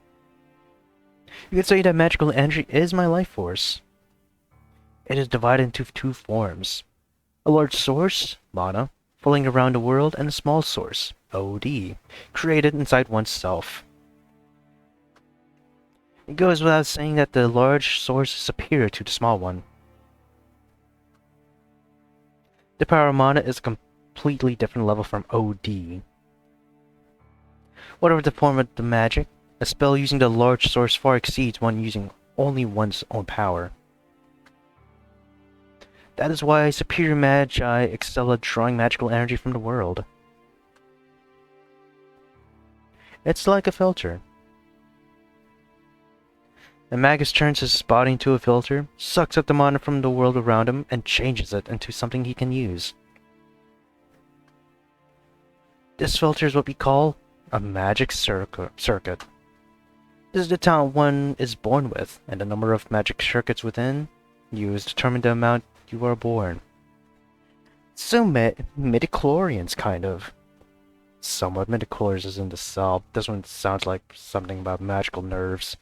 You could say that magical energy is my life force. It is divided into two forms. A large source, mana, flowing around the world, and a small source, OD, created inside oneself. It goes without saying that the large source is superior to the small one. The power of mana is a completely different level from OD. Whatever the form of the magic, a spell using the large source far exceeds one using only one's own power. That is why superior magi excel at drawing magical energy from the world. It's like a filter. A magus turns his body into a filter, sucks up the mana from the world around him, and changes it into something he can use. This filter is what we call a magic circuit. This is the talent one is born with, and the number of magic circuits within you is determined the amount you are born. So midichlorians, kind of. Somewhat midichlorians is in the cell. This one sounds like something about magical nerves.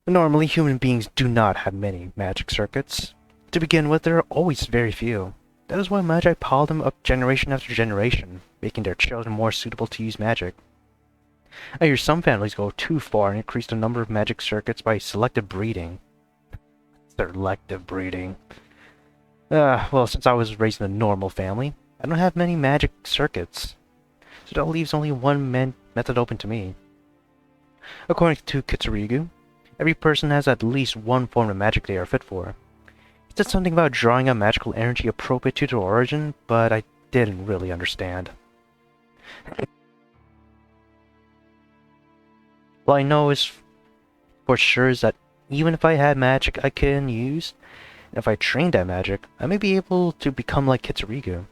Normally, human beings do not have many magic circuits. To begin with, there are always very few. That is why magi pile them up generation after generation, making their children more suitable to use magic. I hear some families go too far and increase the number of magic circuits by selective breeding. Selective breeding. Well, since I was raised in a normal family, I don't have many magic circuits. So that leaves only one method open to me. According to Kitsurigu, every person has at least one form of magic they are fit for. He said something about drawing on magical energy appropriate to their origin, but I didn't really understand. What I know is for sure is that even if I had magic I can use, and if I trained that magic, I may be able to become like Kitsurigu.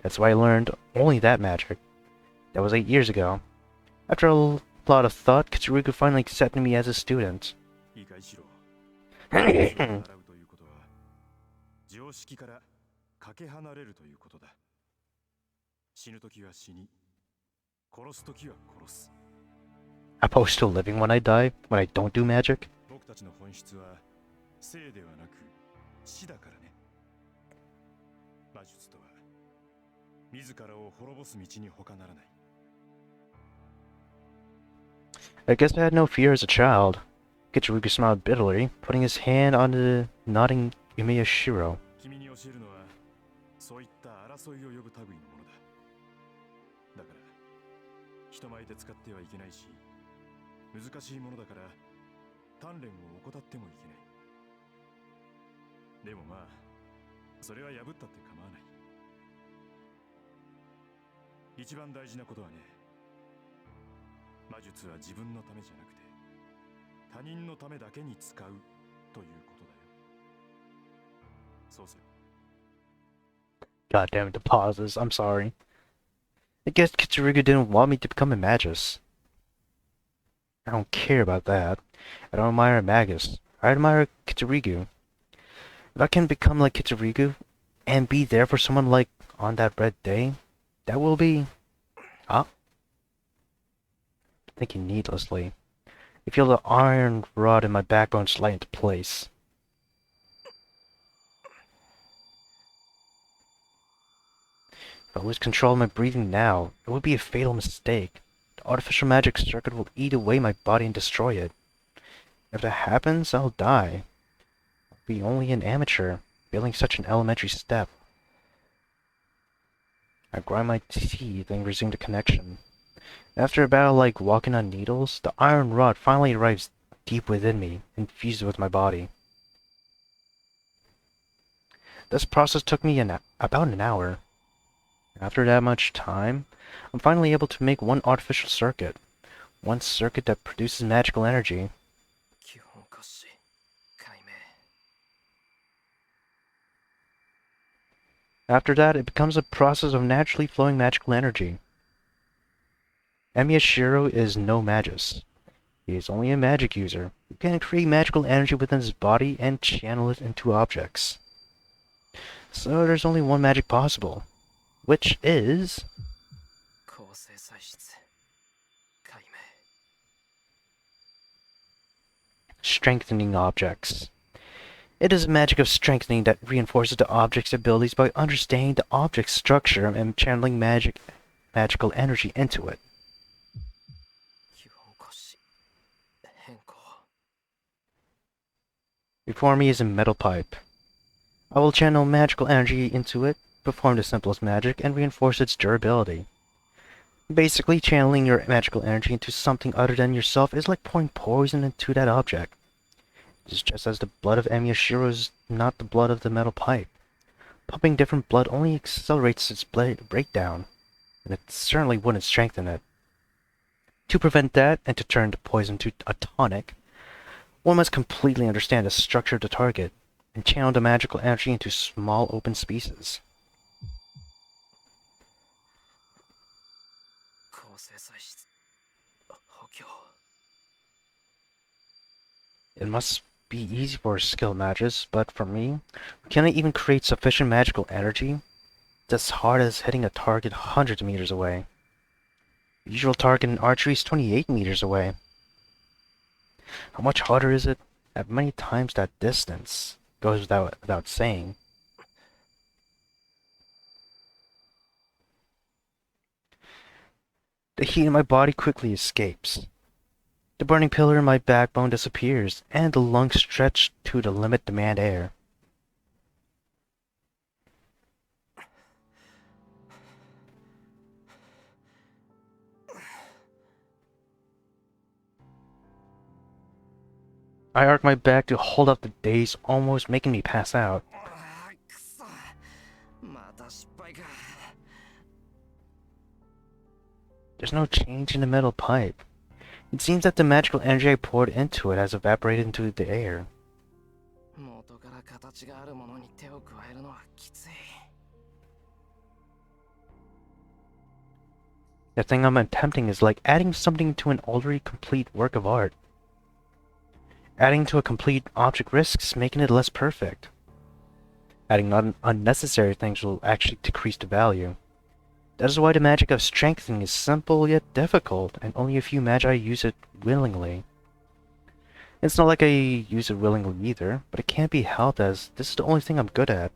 That's why I learned only that magic. That was 8 years ago. After a lot of thought, Kitsurigu finally accepted me as a student. いいかいしろ。習うということは常識からかけ離れるということだ。死ぬときは死に、殺すときは殺す。Am I still living when I die? When I don't do magic? 僕たちの本質は生ではなく死だからね。魔術とは自らを滅ぼす道に他ならない。I guess I had no fear as a child. Kitsurigu smiled bitterly, putting his hand on the nodding Yumiyashiro. 君に教えるのはそういった争いを呼ぶ類のものだ。だから人前で使ってはいけないし、難しいものだから鍛錬を怠ってもいけない。でもまあそれは破ったって構わない。一番大事なことはね、魔術は自分のためじゃなくて他人のためだけに使うということだよ。そうする。 God damn it, the pauses. I'm sorry. I guess Kitsurigu didn't want me to become a magus. I don't care about that. I don't admire a magus. I admire Kitsurigu. If I can become like Kitsurigu and be there for someone like on that red day, that will be... Ah? Thinking needlessly. I feel the iron rod in my backbone slide into place. If I lose control of my breathing now, it would be a fatal mistake. The artificial magic circuit will eat away my body and destroy it. If that happens, I'll die. I'll be only an amateur, failing such an elementary step. I grind my teeth and resume the connection. After a battle like walking on needles, the iron rod finally arrives deep within me and fuses with my body. This process took me about an hour. After that much time, I'm finally able to make one artificial circuit. One circuit that produces magical energy. After that, it becomes a process of naturally flowing magical energy. Emiyashiro is no magus. He is only a magic user who can create magical energy within his body and channel it into objects. So there's only one magic possible, which is... strengthening objects. It is a magic of strengthening that reinforces the object's abilities by understanding the object's structure and channeling magical energy into it. Before me is a metal pipe. I will channel magical energy into it, perform the simplest magic, and reinforce its durability. Basically, channeling your magical energy into something other than yourself is like pouring poison into that object. It is just as the blood of Emiyashiro is not the blood of the metal pipe. Pumping different blood only accelerates its breakdown, and it certainly wouldn't strengthen it. To prevent that, and to turn the poison to a tonic, one must completely understand the structure of the target, and channel the magical energy into small open spaces. It must be easy for skilled magus, but for me, can I even create sufficient magical energy? It's as hard as hitting a target hundreds of meters away. The usual target in archery is 28 meters away. How much harder is it? At many times that distance goes without saying. The heat in my body quickly escapes. The burning pillar in my backbone disappears, and the lungs stretch to the limit demand air. I arc my back to hold up the daze, almost making me pass out. くそまた失敗か There's no change in the metal pipe. It seems that the magical energy I poured into it has evaporated into the air. 元から形があるものに手を加えるのはきつい The thing I'm attempting is like adding something to an already complete work of art. Adding to a complete object risks making it less perfect. Adding unnecessary things will actually decrease the value. That is why the magic of strengthening is simple yet difficult, and only a few magi use it willingly. It's not like I use it willingly either, but it can't be helped as this is the only thing I'm good at.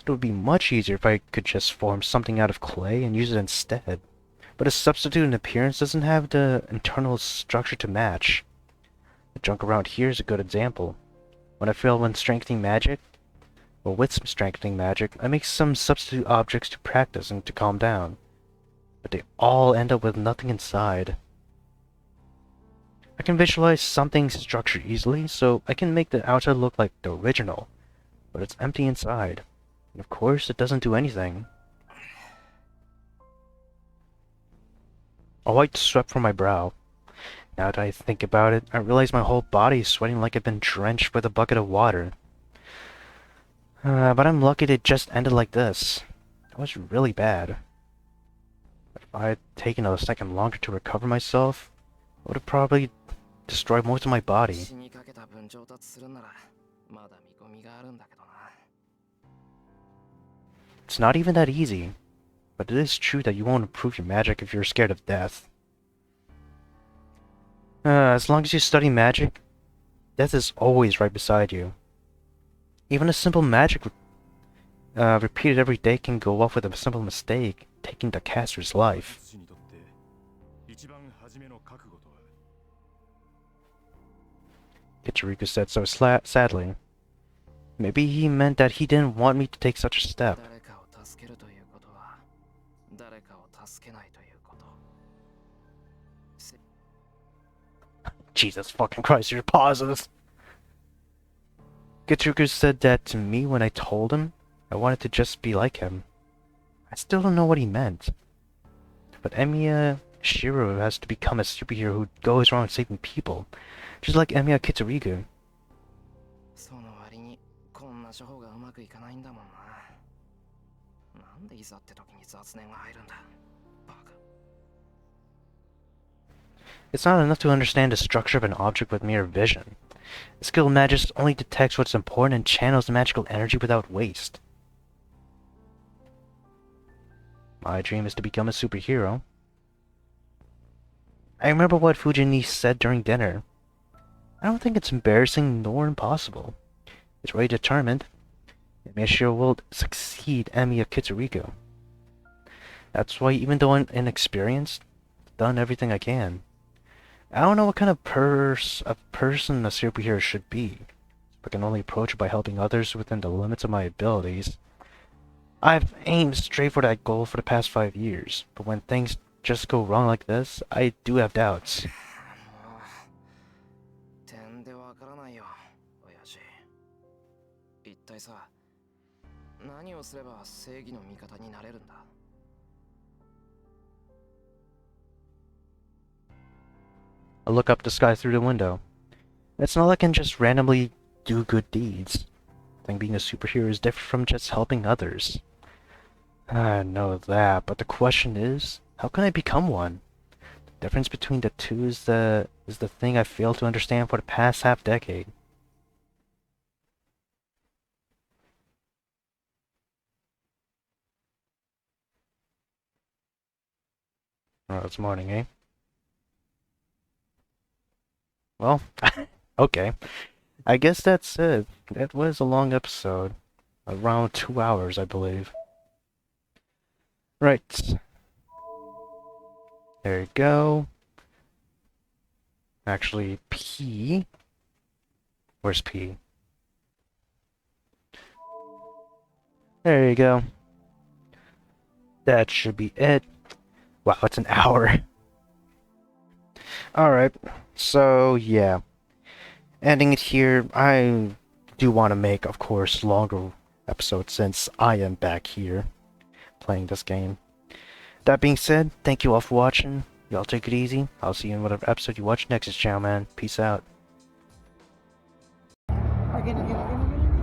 It would be much easier if I could just form something out of clay and use it instead. But a substitute in appearance doesn't have the internal structure to match. The junk around here is a good example. When I fail when strengthening magic, or with some strengthening magic, I make some substitute objects to practice and to calm down. But they all end up with nothing inside. I can visualize something's structure easily, so I can make the outside look like the original, but it's empty inside. And of course, it doesn't do anything. A white swept from my brow. Now that I think about it, I realize my whole body is sweating like I've been drenched with a bucket of water. But I'm lucky it just ended like this. It was really bad. If I had taken a second longer to recover myself, I would have probably destroyed most of my body. 死にかけた分上達するならまだ見込みがあるんだけどな It's not even that easy, but it is true that you won't improve your magic if you're scared of death. As long as you study magic, death is always right beside you. Even a simple magic repeated every day can go off with a simple mistake, taking the caster's life. 術師にとって一番初めの覚悟とは Kichiriku said so sadly. Maybe he meant that he didn't want me to take such a step. 誰かを助けるということは誰かを助けないということ Jesus fucking Christ, your pauses! Kichiriku said that to me when I told him I wanted to just be like him. I still don't know what he meant. But Emiya Shiro has to become a superhero who goes around saving people, just like Emiya Kichiriku. その割にこんな処方がうまくいかないんだもんななんでいざって時に雑念が入るんだバカ It's not enough to understand the structure of an object with mere vision. Skilled magist only detects what's important and channels the magical energy without waste. My dream is to become a superhero. I remember what Fujini said during dinner. I don't think it's embarrassing nor impossible. It's really determined. Emiya will succeed Emiya Kichiriku. That's why even though I'm inexperienced, I've done everything I can. I don't know what kind of person a superhero should be, but can only approach it by helping others within the limits of my abilities. I've aimed straight for that goal for the past 5 years, but when things just go wrong like this, I do have doubts. 点でわからないよ親父一体さ何をすれば正義の味方になれるんだ I look up the sky through the window. It's not like I can just randomly do good deeds. I think being a superhero is different from just helping others. I know that, but the question is, how can I become one? The difference between the two is the thing I failed to understand for the past half-decade. Oh, it's morning, eh? Well, okay. I guess that's it. That was a long episode. Around 2 hours, I believe. Right. There you go. Actually, P. Where's P? There you go. That should be it. Wow, it's an hour. Alright, so yeah. Ending it here. I do want to make, of course, longer episodes since I am back here playing this game. That being said, thank you all for watching. Y'all take it easy. I'll see you in whatever episode you watch next. It's Chow Man. Peace out. Again, again, again, again, again.